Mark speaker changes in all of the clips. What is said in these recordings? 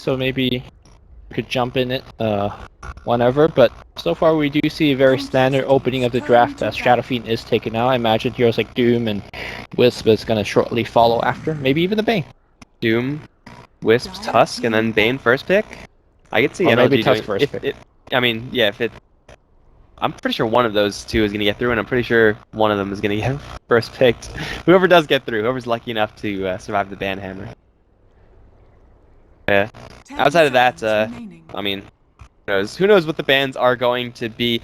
Speaker 1: so maybe we could jump in it whenever. But so far, we do see a very standard opening of the draft as Shadow Fiend is taken out. I imagine heroes like Doom and Wisp is going to shortly follow after, maybe even the Bane.
Speaker 2: Doom, Wisp, Tusk, and then Bane first pick. I could see
Speaker 1: or
Speaker 2: NLG
Speaker 1: maybe Tusk
Speaker 2: doing,
Speaker 1: first pick.
Speaker 2: I mean, yeah, if it. I'm pretty sure one of those two is going to get through, and I'm pretty sure one of them is going to get first picked. Whoever does get through, whoever's lucky enough to survive the banhammer. Yeah. Outside of that, I mean, who knows what the bans are going to be.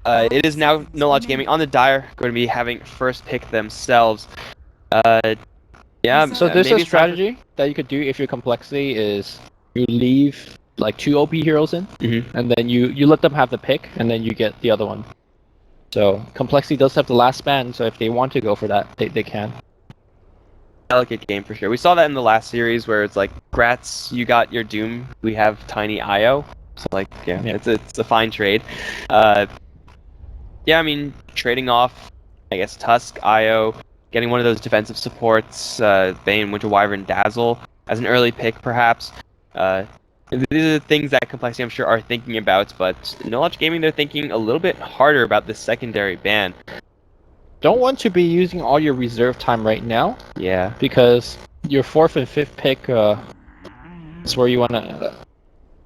Speaker 2: It is now NLG Gaming on the Dire going to be having first pick themselves. Yeah.
Speaker 1: So there's a strategy that you could do if your complexity is you leave like 2 OP heroes in, and then you let them have the pick, and then you get the other one. So complexity does have the last ban, so if they want to go for that, they can.
Speaker 2: Delicate game for sure. We saw that in the last series where it's like, Grats, you got your Doom, we have Tiny IO. So like, yeah. It's a fine trade. Yeah, I mean, trading off, I guess, Tusk, IO, getting one of those defensive supports, Bane, Winter Wyvern, Dazzle, as an early pick perhaps. These are the things that Complexity, I'm sure, are thinking about, but NLG Gaming, they're thinking a little bit harder about this secondary ban.
Speaker 1: Don't want to be using all your reserve time right now.
Speaker 2: Yeah.
Speaker 1: Because your 4th and 5th pick is where you want to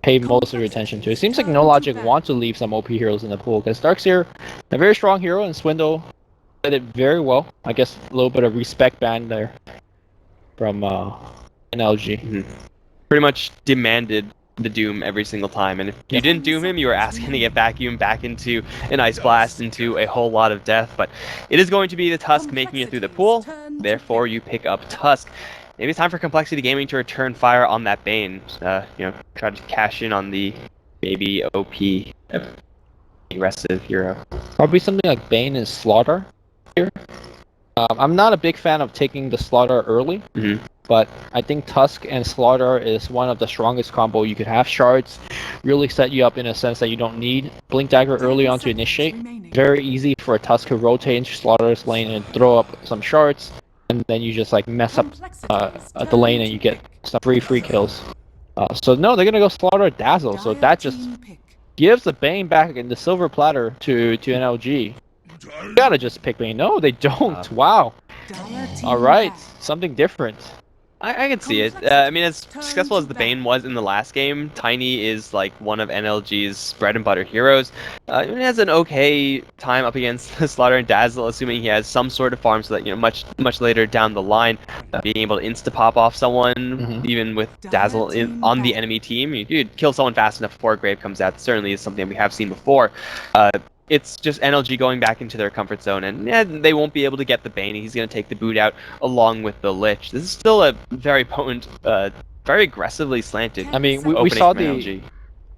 Speaker 1: pay most of your attention to. It seems like NoLogic want to leave some OP heroes in the pool, because Darkseer, a very strong hero, and Swindle did it very well. I guess a little bit of respect ban there from NLG.
Speaker 2: Pretty much demanded the Doom every single time, and if you didn't Doom him, you were asking to get vacuum back into an Ice Blast, into a whole lot of death. But it is going to be the Tusk making it through the pool, therefore you pick up Tusk. Maybe it's time for Complexity Gaming to return fire on that Bane. Try to cash in on the maybe OP aggressive hero.
Speaker 1: Probably something like Bane and Slaughter here. I'm not a big fan of taking the Slaughter early, but I think Tusk and Slaughter is one of the strongest combo you could have. Shards really set you up in a sense that you don't need Blink Dagger early on to initiate. Very easy for a Tusk to rotate into Slaughter's lane and throw up some shards, and then you just like mess up the lane and you get some free kills. So no, they're gonna go Slaughter Dazzle, so that just gives the Bane back in the silver platter to NLG. You gotta just pick Bane. No, they don't. Wow. Alright, something different.
Speaker 2: I can see it. I mean, as successful as the Bane was in the last game, Tiny is like one of NLG's bread and butter heroes. He has an okay time up against Slaughter and Dazzle, assuming he has some sort of farm, so that much later down the line, being able to insta pop off someone, even with Dazzle on the enemy team, you could kill someone fast enough before Grave comes out. That certainly is something we have seen before. It's just NLG going back into their comfort zone, and they won't be able to get the Bane. He's going to take the boot out along with the Lich. This is still a very potent, very aggressively slanted.
Speaker 1: I mean, we saw the
Speaker 2: NLG.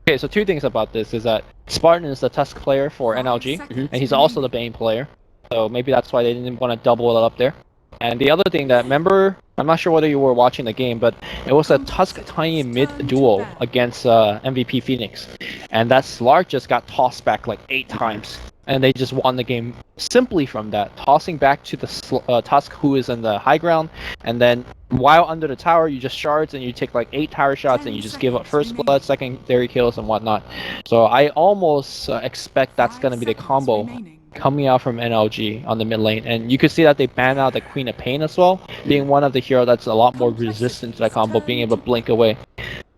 Speaker 1: Okay, so 2 things about this is that Spartan is the Tusk player for NLG, and he's also the Bane player. So maybe that's why they didn't want to double it up there. And the other thing that, remember, I'm not sure whether you were watching the game, but it was a Tusk Tiny mid duel against MVP Phoenix. And that Slark just got tossed back like 8 times. And they just won the game simply from that. Tossing back to the Tusk who is in the high ground. And then while under the tower, you just shards and you take like 8 tower shots and you just give up first blood, secondary kills and whatnot. So I almost expect that's going to be the combo coming out from NLG on the mid lane, and you could see that they banned out the Queen of Pain as well, being one of the heroes that's a lot more resistant to that combo, being able to blink away.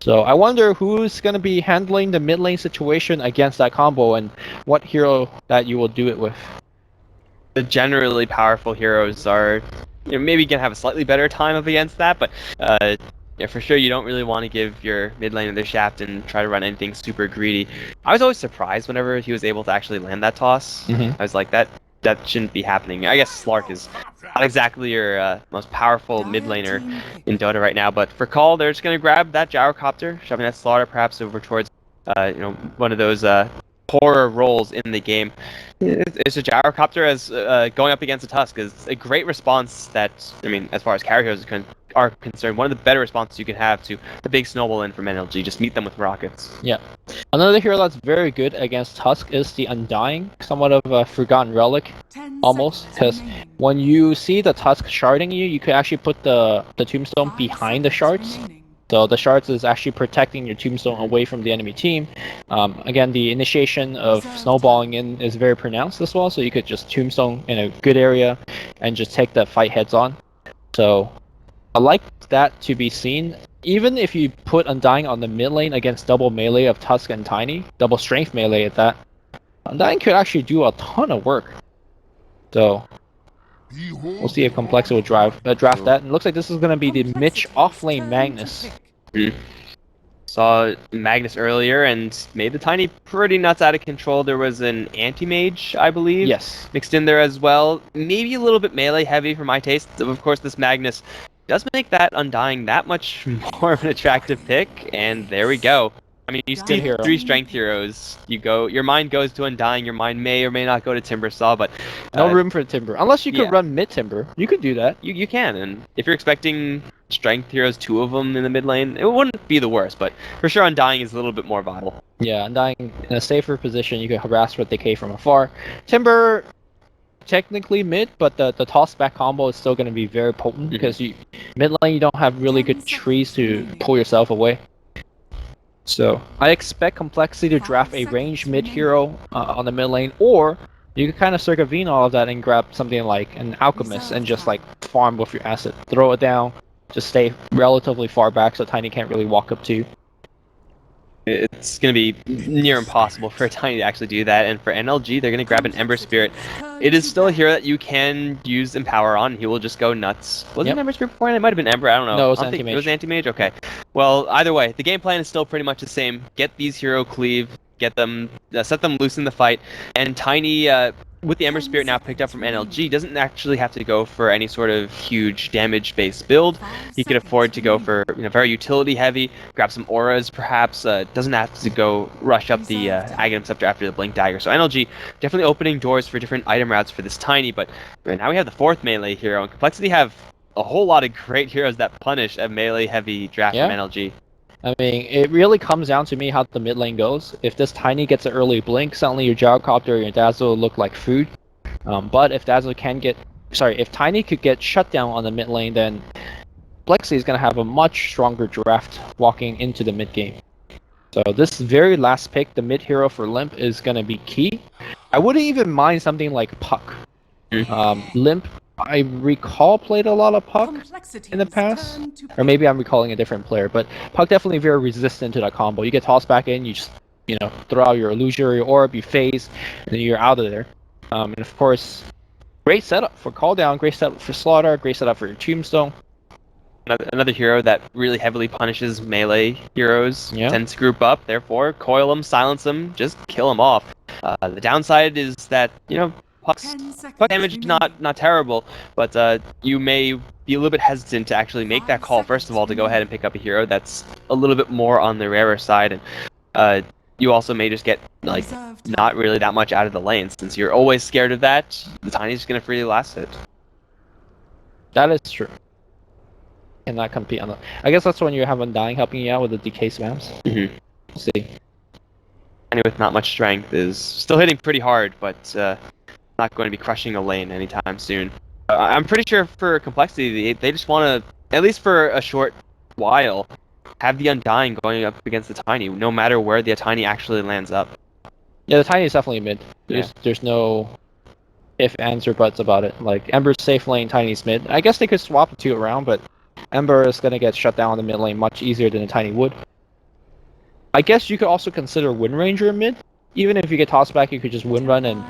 Speaker 1: So I wonder who's going to be handling the mid lane situation against that combo, and what hero that you will do it with.
Speaker 2: The generally powerful heroes are, maybe gonna have a slightly better time up against that, but yeah, for sure you don't really want to give your mid laner the shaft and try to run anything super greedy. I was always surprised whenever he was able to actually land that toss. I was like, that shouldn't be happening. I guess Slark is not exactly your most powerful mid laner in Dota right now, but for coL, they're just gonna grab that gyrocopter, shoving that Slaughter perhaps over towards one of those horror roles in the game. It's a gyrocopter as going up against a Tusk is a great response that, I mean, as far as carry heroes are concerned, one of the better responses you can have to the big snowball in from NLG. Just meet them with rockets.
Speaker 1: Yeah. Another hero that's very good against Tusk is the Undying, somewhat of a forgotten relic, almost, because when you see the Tusk sharding you, you could actually put the tombstone behind the shards. So the shards is actually protecting your tombstone away from the enemy team. Again, the initiation of snowballing in is very pronounced as well, so you could just tombstone in a good area and just take the fight heads on. So I like that to be seen. Even if you put Undying on the mid lane against double melee of Tusk and Tiny, double strength melee at that, Undying could actually do a ton of work. So we'll see if Complexity will draft that. And it looks like this is going to be the Mitch offlane Magnus.
Speaker 2: Saw Magnus earlier and made the Tiny pretty nuts out of control. There was an anti-mage, I believe,
Speaker 1: Yes,
Speaker 2: mixed in there as well. Maybe a little bit melee heavy for my taste. Of course, this Magnus does make that Undying that much more of an attractive pick, and there we go. I mean, you see
Speaker 1: hero.
Speaker 2: 3 strength heroes. Your mind goes to Undying. Your mind may or may not go to Timbersaw, but
Speaker 1: no room for Timber. Unless you could
Speaker 2: yeah.
Speaker 1: run mid Timber, you could do that.
Speaker 2: You can, and if you're expecting strength heroes, 2 of them in the mid lane, it wouldn't be the worst, but for sure Undying is a little bit more viable.
Speaker 1: Yeah, Undying in a safer position, you could harass with Decay from afar. Timber, technically mid, but the toss back combo is still going to be very potent because mid lane you don't have really good trees to pull yourself away. So I expect Complexity to draft a ranged mid hero on the mid lane, or you could kind of circumvent all of that and grab something like an Alchemist and just like farm with your asset, throw it down, just stay relatively far back so Tiny can't really walk up to you.
Speaker 2: It's going to be near impossible for Tiny to actually do that, and for NLG, they're going to grab an Ember Spirit. It is still a hero that you can use Empower on. He will just go nuts. Was it Ember Spirit before? It might have been Ember, I don't know.
Speaker 1: No, it was Anti-Mage.
Speaker 2: It was Anti-Mage? Okay. Well, either way, the game plan is still pretty much the same. Get these hero cleave, get them, set them loose in the fight, and Tiny, with the Ember Spirit now picked up from NLG, doesn't actually have to go for any sort of huge damage-based build. He could afford to go for very utility-heavy, grab some auras perhaps. Doesn't have to go rush up the Aghanim Scepter after the Blink Dagger. So NLG definitely opening doors for different item routes for this Tiny, but now we have the 4th melee hero, and Complexity have a whole lot of great heroes that punish a melee-heavy draft from NLG.
Speaker 1: I mean, it really comes down to me how the mid lane goes. If this Tiny gets an early blink, suddenly your Gyrocopter and your Dazzle will look like food. But if if Tiny could get shut down on the mid lane, then Plexi is going to have a much stronger draft walking into the mid game. So this very last pick, the mid hero for Limp, is going to be key. I wouldn't even mind something like Puck. Limp, I recall, played a lot of Puck in the past, or maybe I'm recalling a different player, but Puck definitely very resistant to that combo. You get tossed back in, you just throw out your illusory orb, you phase, and then you're out of there. And of course, great setup for call down, great setup for slaughter, great setup for your tombstone.
Speaker 2: Another hero that really heavily punishes melee heroes tends to group up. Therefore, coil them, silence them, just kill them off. The downside is that Puck's damage is not terrible, but you may be a little bit hesitant to actually make that call, first of all, to go ahead and pick up a hero that's a little bit more on the rarer side, and you also may just get not really that much out of the lane. Since you're always scared of that, the Tiny's just going to freely last it.
Speaker 1: That is true. Cannot compete on the... I guess that's when you have Undying helping you out with the decay spams. We'll see.
Speaker 2: Tiny with not much strength is still hitting pretty hard, but not going to be crushing a lane anytime soon. I'm pretty sure for Complexity, they just want to, at least for a short while, have the Undying going up against the Tiny, no matter where the Tiny actually lands up.
Speaker 1: Yeah, the Tiny is definitely mid. There's no if, ands, or buts about it. Like, Ember's safe lane, Tiny's mid. I guess they could swap the two around, but Ember is going to get shut down in the mid lane much easier than the Tiny would. I guess you could also consider Wind Ranger in mid. Even if you get tossed back, you could just Wind Run and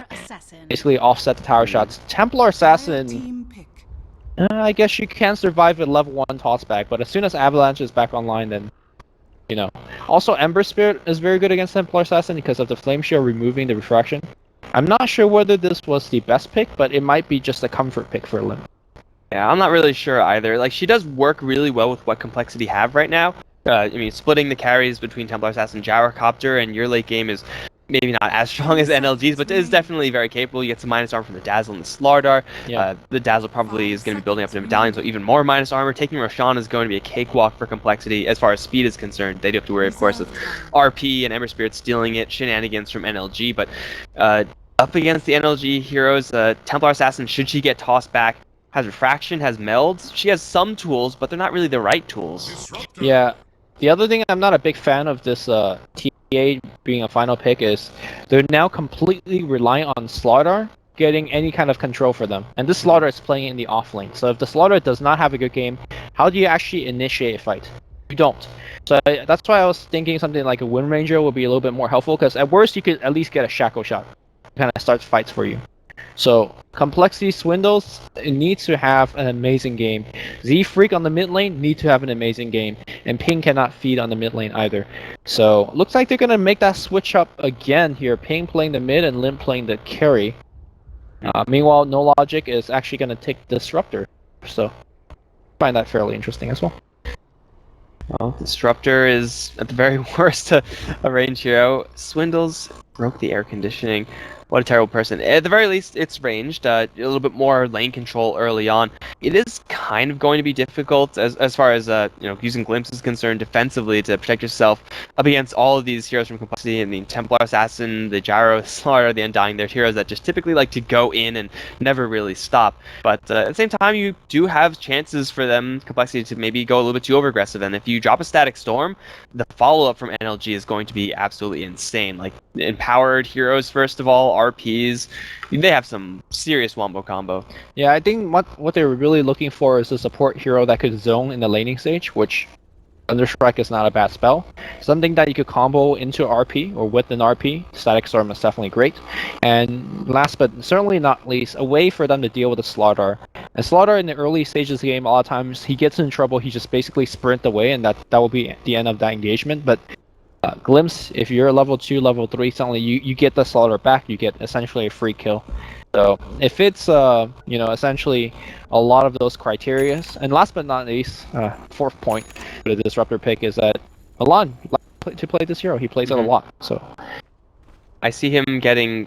Speaker 1: basically offset the tower shots. Templar Assassin, I guess you can survive at level 1 toss back, but as soon as Avalanche is back online, then, Also, Ember Spirit is very good against Templar Assassin because of the Flame Shield removing the refraction. I'm not sure whether this was the best pick, but it might be just a comfort pick for Limp.
Speaker 2: Yeah, I'm not really sure either. Like, she does work really well with what Complexity have right now. I mean, splitting the carries between Templar Assassin and Gyrocopter, and your late game is maybe not as strong as NLG's, but is definitely very capable. You get some minus armor from the Dazzle and the Slardar. The Dazzle probably is going to be building up into Medallion, so even more minus armor. Taking Roshan is going to be a cakewalk for Complexity as far as speed is concerned. They do have to worry, of course, with RP and Ember Spirit stealing it, shenanigans from NLG, but up against the NLG heroes, Templar Assassin, should she get tossed back, has Refraction, has Melds. She has some tools, but they're not really the right tools.
Speaker 1: Yeah. The other thing I'm not a big fan of this TA being a final pick is they're now completely reliant on Slaughter getting any kind of control for them. And this Slaughter is playing in the off lane. So if the Slaughter does not have a good game, how do you actually initiate a fight? You don't. So that's why I was thinking something like a Wind Ranger would be a little bit more helpful, because at worst you could at least get a Shackle Shot. Kind of start fights for you. So Complexity Swindles, it needs to have an amazing game. Z-Freak on the mid lane need to have an amazing game, and Ping cannot feed on the mid lane either. So looks like they're gonna make that switch up again here. Ping playing the mid and Limp playing the carry. Meanwhile, No Logic is actually gonna take Disruptor. So I find that fairly interesting as well.
Speaker 2: Well, Disruptor is at the very worst a range hero. Swindles broke the air conditioning. What a terrible person. At the very least, it's ranged. A little bit more lane control early on. It is kind of going to be difficult as far as using Glimpse is concerned defensively to protect yourself up against all of these heroes from Complexity. I mean, Templar Assassin, the Gyro, Slaughter, the Undying. They're heroes that just typically like to go in and never really stop. But at the same time, you do have chances for them, Complexity, to maybe go a little bit too over-aggressive. And if you drop a Static Storm, the follow-up from NLG is going to be absolutely insane. Like, empowered heroes, first of all, RPs, they have some serious wombo combo.
Speaker 1: Yeah, I think what they were really looking for is a support hero that could zone in the laning stage, which Thunderstrike is not a bad spell. Something that you could combo into RP or with an RP. Static Storm is definitely great. And last but certainly not least, a way for them to deal with the Slaughter. And Slaughter in the early stages of the game, a lot of times he gets in trouble, he just basically sprint away, and that will be the end of that engagement. But Glimpse, if you're level 2, level 3, suddenly you get the Slaughter back, you get essentially a free kill. So if it's essentially a lot of those criterias, and last but not least, fourth point for the Disruptor pick is that Milan to play this hero, he plays it a lot. So
Speaker 2: I see him getting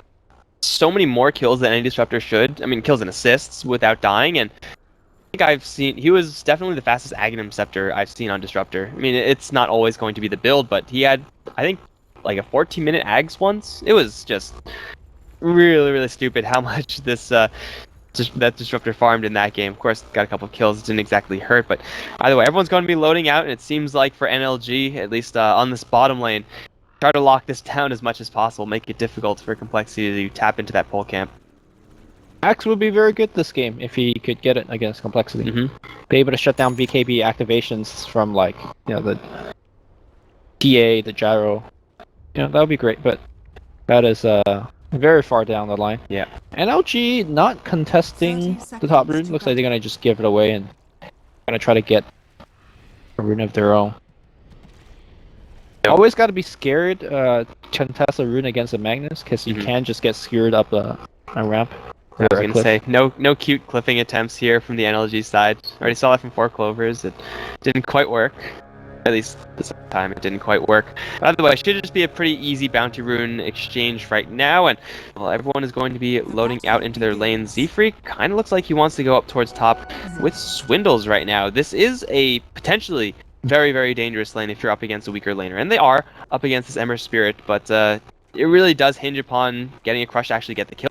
Speaker 2: so many more kills than any Disruptor should. I mean, kills and assists without dying, and I've seen he was definitely the fastest Aghanim Scepter I've seen on Disruptor. I mean, it's not always going to be the build, but he had, I think, like a 14-minute Ags once. It was just really, really stupid how much that Disruptor farmed in that game. Of course, got a couple of kills. It didn't exactly hurt, but either way, everyone's going to be loading out, and it seems like for NLG, at least on this bottom lane, try to lock this down as much as possible, make it difficult for Complexity to tap into that pole camp.
Speaker 1: Axe would be very good this game if he could get it against Complexity. Be able to shut down BKB activations from the TA, the Gyro. That would be great, but that is very far down the line.
Speaker 2: Yeah.
Speaker 1: NLG not contesting the top rune. Looks like they're gonna just give it away and gonna try to get a rune of their own. Always got to be scared to contest a rune against a Magnus, because you can just get skewered up a ramp.
Speaker 2: I was gonna say, no cute clipping attempts here from the NLG side. Already saw that from 4 Clovers. It didn't quite work. At least this time it didn't quite work. But either way, it should just be a pretty easy bounty rune exchange right now, and well, everyone is going to be loading out into their lane. Z-Freak kind of looks like he wants to go up towards top with Swindles right now. This is a potentially very, very dangerous lane if you're up against a weaker laner, and they are up against this Ember Spirit, but it really does hinge upon getting a crush to actually get the kill.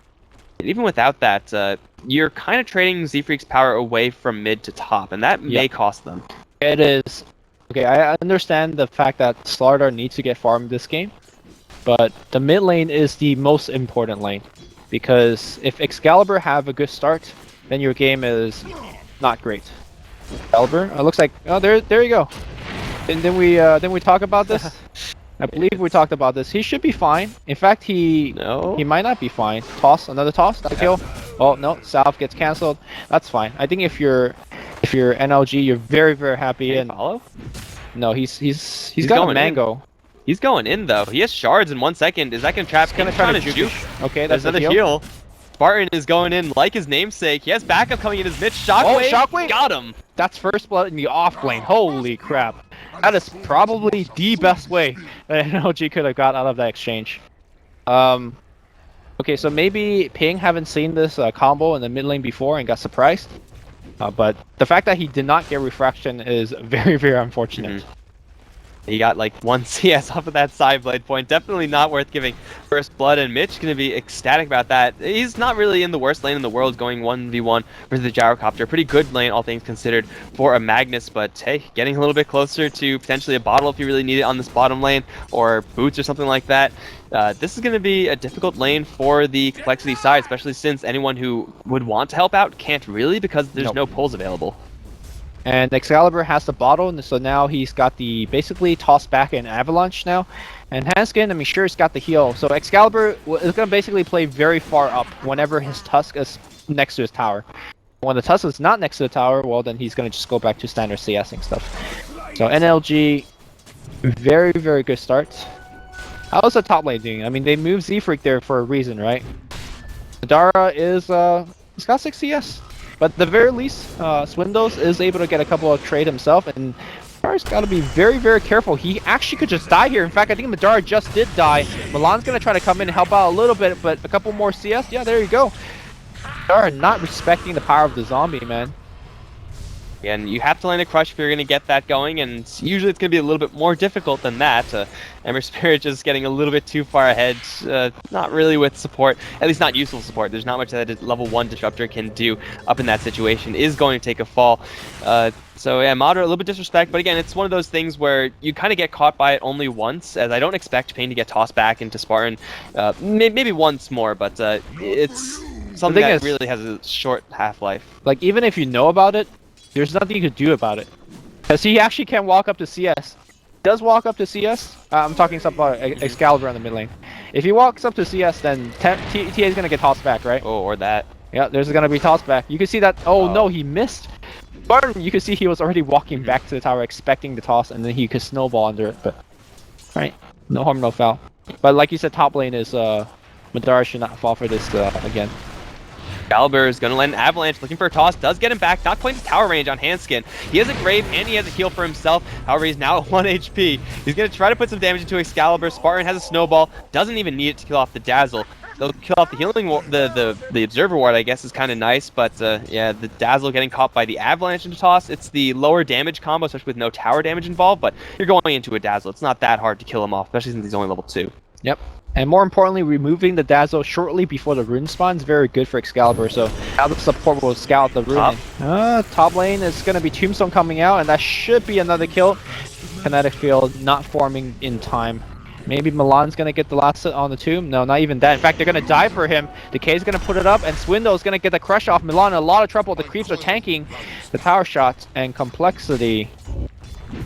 Speaker 2: Even without that, you're kind of trading Z-Freak's power away from mid to top, and that may cost them.
Speaker 1: It is. Okay, I understand the fact that Slaughter needs to get farmed this game, but the mid lane is the most important lane, because if Excalibur have a good start, then your game is not great. Excalibur, it looks like, oh, there you go. And then we talk about this. I believe we talked about this. He should be fine. In fact, he might not be fine. Toss, another toss, that's a kill. Oh no, Salve gets cancelled. That's fine. I think if you're NLG, you're very, very happy. And
Speaker 2: follow?
Speaker 1: No, he's got a mango.
Speaker 2: He's going in though. He has shards in 1 second. Is that gonna trap?
Speaker 1: He's gonna try to juke. Okay, that's
Speaker 2: another heal. Spartan is going in like his namesake. He has backup coming in his mid. Shockwave.
Speaker 1: Oh, Shockwave!
Speaker 2: Got him.
Speaker 1: That's first blood in the off lane. Holy crap. That is probably the best way that NLG could have got out of that exchange. Okay, so maybe Ping haven't seen this combo in the mid lane before and got surprised. But the fact that he did not get refraction is very, very unfortunate.
Speaker 2: He got like 1 CS off of that side blade point. Definitely not worth giving first blood, and Mitch going to be ecstatic about that. He's not really in the worst lane in the world, going 1v1 versus the Gyrocopter. Pretty good lane, all things considered, for a Magnus, but hey, getting a little bit closer to potentially a bottle if you really need it on this bottom lane, or boots or something like that. This is going to be a difficult lane for the complexity side, especially since anyone who would want to help out can't really, because there's no pulls available.
Speaker 1: And Excalibur has the bottle, and so now he's got the basically toss back and avalanche now. And Hanskin, I mean, sure, he's got the heal. So Excalibur is going to basically play very far up whenever his Tusk is next to his tower. When the Tusk is not next to the tower, well, then he's going to just go back to standard CSing stuff. So NLG, very, very good start. How's the top lane doing? I mean, they moved Z-Freak there for a reason, right? Dara is, he's got 6 CS. But at the very least, Swindos is able to get a couple of trade himself, and Madara's got to be very, very careful. He actually could just die here. In fact, I think Madara just did die. Milan's going to try to come in and help out a little bit, but a couple more CS. Yeah, there you go. Madara not respecting the power of the zombie, man.
Speaker 2: And you have to land a crush if you're going to get that going, and usually it's going to be a little bit more difficult than that. Ember Spirit just getting a little bit too far ahead, not really with support, at least not useful support. There's not much that a level 1 Disruptor can do up in that situation, is going to take a fall. So yeah, Moderate, a little bit disrespect, but again, it's one of those things where you kind of get caught by it only once, as I don't expect Pain to get tossed back into Spartan, maybe once more, but it's something that really has a short half-life.
Speaker 1: Like, even if you know about it, there's nothing you could do about it. Because he actually can walk up to CS. Does walk up to CS. I'm talking something about Excalibur on the mid lane. If he walks up to CS, then TA is going to get tossed back, right?
Speaker 2: Oh, or that.
Speaker 1: Yeah, there's going to be tossed back. You can see that. Oh, no, he missed. Spartan, you can see he was already walking back to the tower expecting the toss, and then he could snowball under it. But, right, no harm, no foul. But like you said, top lane is Madara should not fall for this again.
Speaker 2: Excalibur is going to land an avalanche, looking for a toss, does get him back, not quite to tower range on Hanskin. He has a grave and he has a heal for himself, however he's now at 1 HP. He's going to try to put some damage into Excalibur. Spartan has a snowball, doesn't even need it to kill off the Dazzle. They'll kill off the healing, the Observer Ward, I guess, is kind of nice, but yeah, the Dazzle getting caught by the avalanche into toss. It's the lower damage combo, especially with no tower damage involved, but you're going into a Dazzle. It's not that hard to kill him off, especially since he's only level 2.
Speaker 1: Yep. And more importantly, removing the Dazzle shortly before the rune spawn is very good for Excalibur, so now the support will scout the rune. Top lane is going to be Tombstone coming out, and that should be another kill. Kinetic Field not forming in time. Maybe Milan's going to get the last hit on the tomb. No, not even that. In fact, they're going to die for him. Decay is going to put it up, and Swindle is going to get the crush off. Milan in a lot of trouble. The creeps are tanking the power shots, and Complexity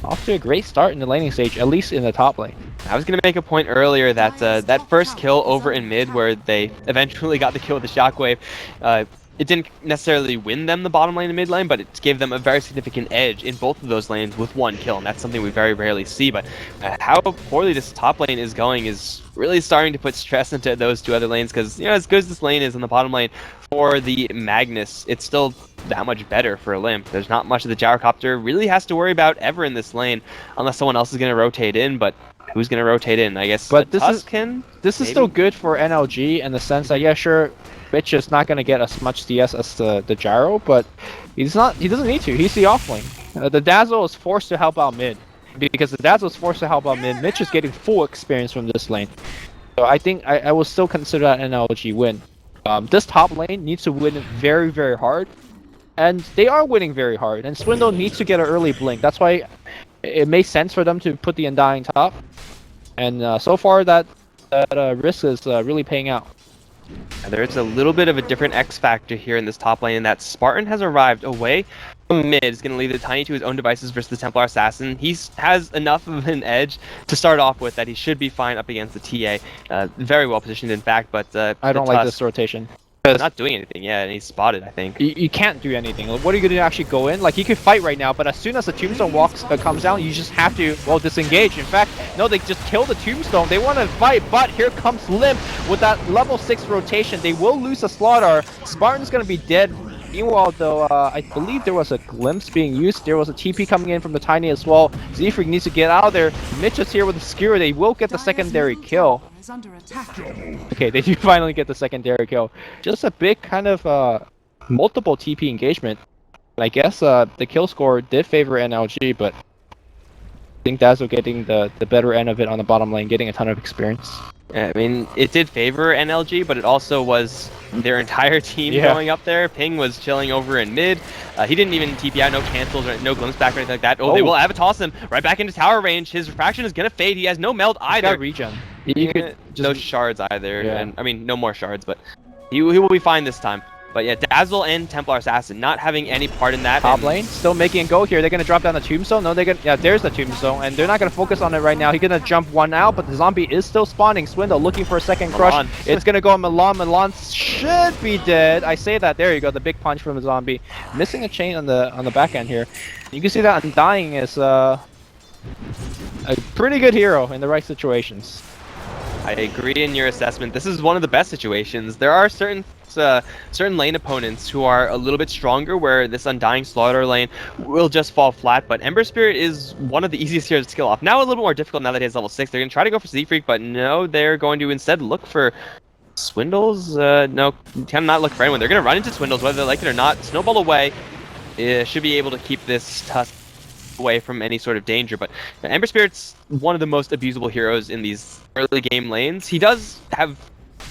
Speaker 1: off to a great start in the laning stage, at least in the top lane.
Speaker 2: I was going to make a point earlier that that first kill over in mid, where they eventually got the kill with the Shockwave, it didn't necessarily win them the bottom lane and mid lane, but it gave them a very significant edge in both of those lanes with one kill, and that's something we very rarely see. But how poorly this top lane is going is really starting to put stress into those two other lanes, because, you know, as good as this lane is in the bottom lane for the Magnus, it's still that much better for a Limp. There's not much of the Gyrocopter really has to worry about ever in this lane, unless someone else is going to rotate in, but who's going to rotate in? I guess. But this
Speaker 1: is still good for NLG in the sense that, yeah, sure, Mitch is not going to get as much CS as the Gyro, but he doesn't need to. He's the off lane. The Dazzle is forced to help out mid. Because the Dazzle is forced to help out mid, Mitch is getting full experience from this lane. So I think I will still consider that an NLG win. This top lane needs to win very, very hard. And they are winning very hard. And Swindle needs to get an early blink. That's why it makes sense for them to put the Undying top. And so far that risk is really paying out.
Speaker 2: There's a little bit of a different X factor here in this top lane, in that Spartan has arrived away from mid. Is going to leave the Tiny to his own devices versus the Templar Assassin. He has enough of an edge to start off with that he should be fine up against the TA. Very well positioned, in fact, but
Speaker 1: I don't like this rotation.
Speaker 2: Not doing anything, yeah, and he's spotted, I think.
Speaker 1: You can't do anything. What are you going to actually go in? Like, he could fight right now, but as soon as the Tombstone comes down, you just have to, well, disengage. In fact, no, they just kill the Tombstone. They want to fight, but here comes Limp with that level 6 rotation. They will lose a Slaughter. Spartan's going to be dead. Meanwhile, though, I believe there was a glimpse being used. There was a TP coming in from the Tiny as well. Z-Freak needs to get out of there. Mitch is here with the Skewer. They will get the secondary kill. Okay, they do finally get the secondary kill. Just a big kind of multiple TP engagement. I guess the kill score did favor NLG, but think Dazzle getting the better end of it on the bottom lane, getting a ton of experience.
Speaker 2: I mean, it did favor NLG, but it also was their entire team going up there. Ping was chilling over in mid. He didn't even TP out, no cancels or no glimpse back or anything like that. Oh, they will have a toss him right back into tower range. His refraction is going to fade. He has no meld either.
Speaker 1: He's got regen. He could just...
Speaker 2: No shards either. Yeah. And, I mean, no more shards, but he will be fine this time. But yeah, Dazzle and Templar Assassin not having any part in that.
Speaker 1: Top lane still making it go here. They're gonna drop down the tombstone. No, they're gonna. Yeah, there's the tombstone, and they're not gonna focus on it right now. He's gonna jump one out, but the zombie is still spawning. Swindle looking for a second crush. It's gonna go on Milan. Milan should be dead. I say that. There you go. The big punch from the zombie. Missing a chain on the back end here. You can see that Undying is a pretty good hero in the right situations.
Speaker 2: I agree in your assessment. This is one of the best situations. There are certain lane opponents who are a little bit stronger where this Undying Slaughter lane will just fall flat, but Ember Spirit is one of the easiest heroes to skill off. Now a little bit more difficult now that he has level 6. They're going to try to go for Z-Freak, but no, they're going to instead look for Swindles. No, cannot look for anyone. They're going to run into Swindles whether they like it or not. Snowball away. Should be able to keep this Tusk away from any sort of danger, but Ember Spirit's one of the most abusable heroes in these early game lanes. He does have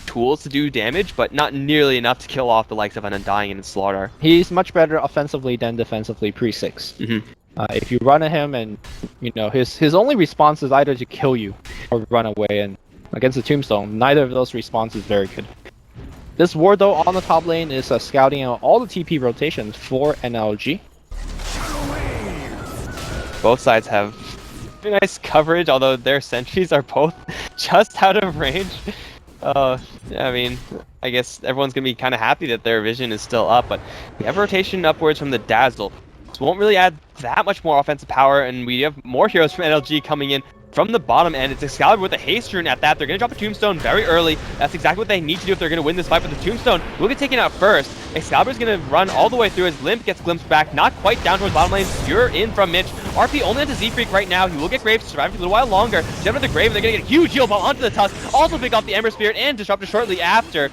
Speaker 2: tools to do damage, but not nearly enough to kill off the likes of an Undying and Slaughter.
Speaker 1: He's much better offensively than defensively pre-6. If you run at him and, you know, his only response is either to kill you or run away, and against the Tombstone, neither of those responses is very good. This ward, though, on the top lane is scouting out all the TP rotations for NLG.
Speaker 2: Both sides have nice coverage, although their sentries are both just out of range. I mean, I guess everyone's going to be kind of happy that their vision is still up, but we have rotation upwards from the Dazzle. This won't really add that much more offensive power, and we have more heroes from NLG coming in from the bottom end. It's Excalibur with a haste rune at that. They're going to drop a Tombstone very early. That's exactly what they need to do if they're going to win this fight, but the Tombstone will get taken out first. Excalibur's going to run all the way through as Limp gets glimpsed back, not quite down towards bottom lane. You're in from Mitch. RP only onto Z-Freak right now. He will get Graves to survive for a little while longer. Jump into the Grave, and they're going to get a huge heal ball onto the Tusk. Also pick off the Ember Spirit and Disruptor shortly after.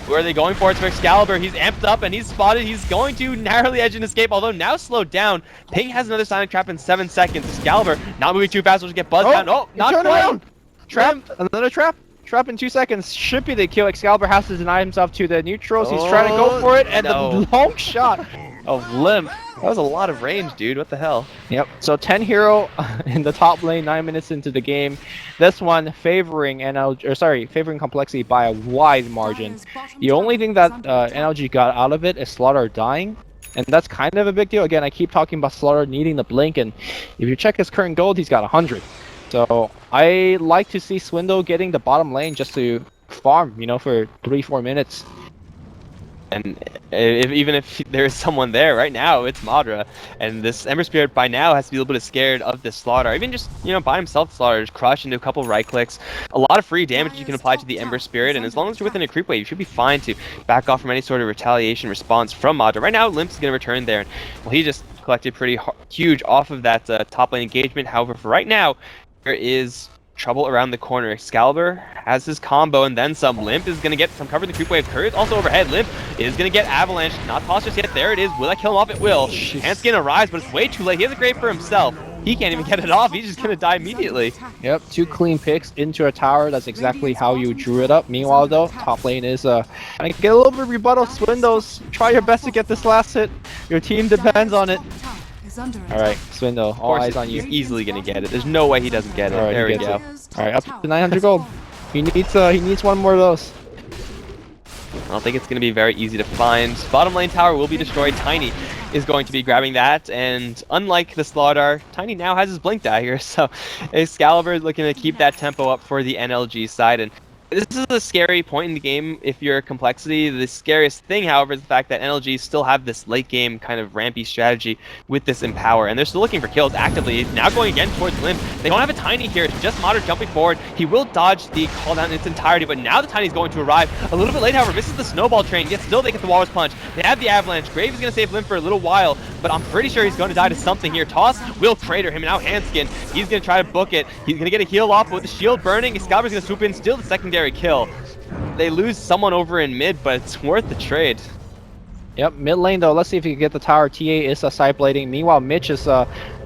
Speaker 2: Where are they going for? It's for Excalibur. He's amped up and he's spotted. He's going to narrowly edge an escape, although now slowed down. Ping has another Sonic Trap in 7 seconds. Excalibur not moving too fast, will just get buzzed down. Oh, not quite.
Speaker 1: Around. Trap, another trap. Trap in 2 seconds. Should be the kill. Excalibur has to deny himself to the neutrals. He's trying to go for it, and the long shot of Limp.
Speaker 2: That was a lot of range, dude. What the hell?
Speaker 1: Yep. So 10 hero in the top lane, 9 minutes into the game. This one favoring favoring Complexity by a wide margin. The only thing that NLG got out of it is Slaughter dying, and that's kind of a big deal. Again, I keep talking about Slaughter needing the blink, and if you check his current gold, he's got 100. So I like to see Swindle getting the bottom lane just to farm, you know, for 3-4 minutes.
Speaker 2: And even if there is someone there right now, it's Madra. And this Ember Spirit by now has to be a little bit scared of this Slaughter. Even just, you know, by himself, Slaughter, just crush into a couple right clicks. A lot of free damage you can apply to the Ember Spirit, and as long as you're within a creep wave, you should be fine to back off from any sort of retaliation response from Madra. Right now, Limp's going to return there. Well, he just collected pretty huge off of that top lane engagement. However, for right now, there is trouble around the corner. Excalibur has his combo and then some. Limp is going to get from cover the creep wave. Courier also overhead. Limp is going to get avalanche. Not tossed just yet. There it is. Will that kill him off? It will. Hand's going to rise, but it's way too late. He has a grave for himself. He can't even get it off. He's just going to die immediately.
Speaker 1: Yep, 2 clean picks into a tower. That's exactly how you drew it up. Meanwhile, though, top lane is get a little bit of rebuttal. Swindles, try your best to get this last hit. Your team depends on it. Alright, Swindle, all eyes on you.
Speaker 2: He's easily going to get it. There's no way he doesn't get it.
Speaker 1: Right,
Speaker 2: there we go.
Speaker 1: Alright, up to 900 gold. He needs one more of those.
Speaker 2: I don't think it's going to be very easy to find. Bottom lane tower will be destroyed. Tiny is going to be grabbing that, and unlike the Slaughter, Tiny now has his Blink Dagger, so Excalibur is looking to keep that tempo up for the NLG side, and this is a scary point in the game if you're Complexity. The scariest thing, however, is the fact that NLG still have this late game kind of rampy strategy with this Empower, and they're still looking for kills actively. Now going again towards Limp. They don't have a Tiny here. It's just Modern jumping forward. He will dodge the call down in its entirety, but now the Tiny's going to arrive a little bit late, however, misses the snowball train, yet still they get the Walrus Punch. They have the Avalanche. Grave is going to save Limp for a little while, but I'm pretty sure he's going to die to something here. Toss will crater him, and now Handskin. He's going to try to book it. He's going to get a heal off, but with the shield burning, Excalibur's going to swoop in, steal the secondary kill. They lose someone over in mid, but it's worth the trade.
Speaker 1: Yep, mid lane though, let's see if he can get the tower. TA is side blading. Meanwhile, Mitch is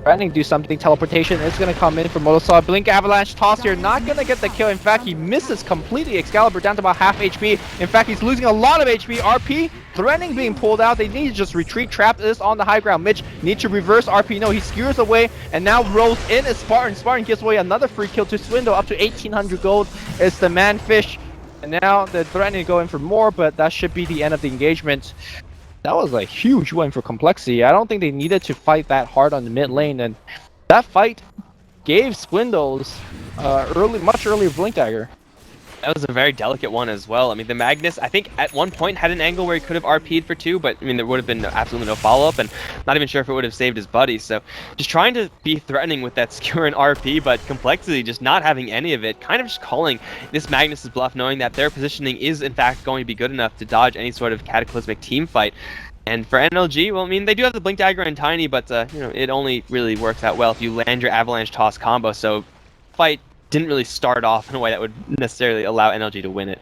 Speaker 1: Threatening to do something. Teleportation is going to come in for Motosaw. Blink Avalanche toss here. Not going to get the kill. In fact, he misses completely. Excalibur down to about half HP. In fact, he's losing a lot of HP. RP threatening being pulled out. They need to just retreat. Trap this on the high ground. Mitch needs to reverse RP. No, he skewers away and now rolls in as Spartan. Spartan gives away another free kill to Swindle. Up to 1800 gold. It's the Manfish. And now they're threatening to go in for more, but that should be the end of the engagement. That was a huge win for Complexity. I don't think they needed to fight that hard on the mid lane, and that fight gave Swindles much earlier Blink Dagger.
Speaker 2: That was a very delicate one as well. I mean, the Magnus, I think at one point had an angle where he could have RP'd for 2, but I mean, there would have been absolutely no follow-up, and not even sure if it would have saved his buddy. So just trying to be threatening with that skewer and RP, but Complexity just not having any of it, kind of just calling this Magnus's bluff, knowing that their positioning is in fact going to be good enough to dodge any sort of cataclysmic team fight. And for NLG, well, I mean, they do have the Blink Dagger and Tiny, but you know, it only really works out well if you land your Avalanche Toss combo. So fight didn't really start off in a way that would necessarily allow NLG to win it.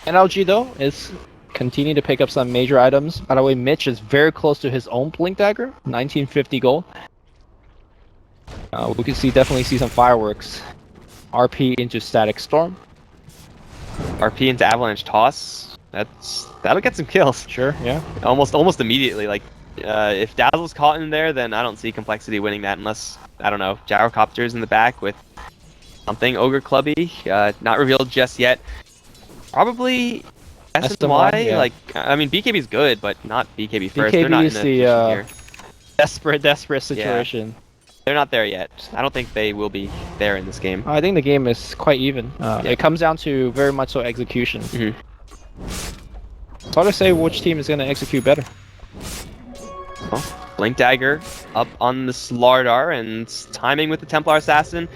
Speaker 1: NLG though is continuing to pick up some major items. By the way, Mitch is very close to his own Blink Dagger, 1950 gold. We can definitely see some fireworks. RP into Static Storm.
Speaker 2: RP into Avalanche Toss. That'll get some kills.
Speaker 1: Sure, yeah.
Speaker 2: Almost immediately. Like, if Dazzle's caught in there, then I don't see Complexity winning that unless, I don't know, Gyrocopter's in the back with something Ogre Clubby. Not revealed just yet. Probably SNY.
Speaker 1: Yeah.
Speaker 2: Like, I mean, BKB's good, but not BKB first.
Speaker 1: BKB
Speaker 2: They're not
Speaker 1: is
Speaker 2: in a
Speaker 1: the desperate situation.
Speaker 2: Yeah. They're not there yet. I don't think they will be there in this game.
Speaker 1: I think the game is quite even. It comes down to very much so execution. It's hard to say which team is going to execute better.
Speaker 2: Well, Blink Dagger up on the Slardar and timing with the Templar Assassin.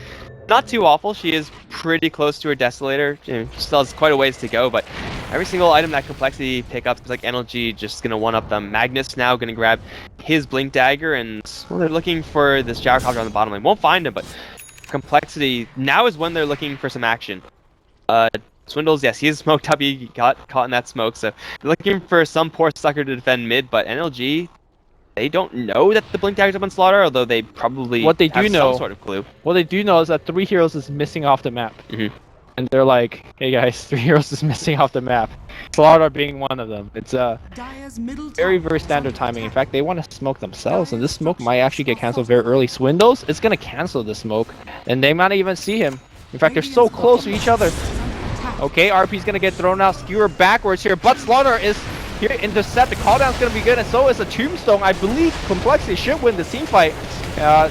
Speaker 2: Not too awful. She is pretty close to her Desolator. She still has quite a ways to go, but every single item that Complexity pick up is like NLG just going to one-up them. Magnus now going to grab his Blink Dagger, and well, they're looking for this Gyrocopter on the bottom lane. Won't find him, but Complexity, now is when they're looking for some action. Swindles, yes, he is smoked up. He got caught in that smoke, so they're looking for some poor sucker to defend mid, but NLG, they don't know that the Blink Dagger's up on Slaughter, although they probably
Speaker 1: what they do
Speaker 2: have
Speaker 1: know,
Speaker 2: some sort of clue.
Speaker 1: What they do know is that 3 heroes is missing off the map. And they're like, hey guys, 3 heroes is missing off the map. Slaughter being one of them. It's very, very standard timing. In fact, they want to smoke themselves, and this smoke might actually get cancelled very early. Swindles, it's going to cancel the smoke, and they might not even see him. In fact, they're so close to each other. Okay, RP's going to get thrown out, skewer backwards here, but Slaughter is here to intercept. The cooldown's going to be good, and so is a Tombstone. I believe Complexity should win the team fight.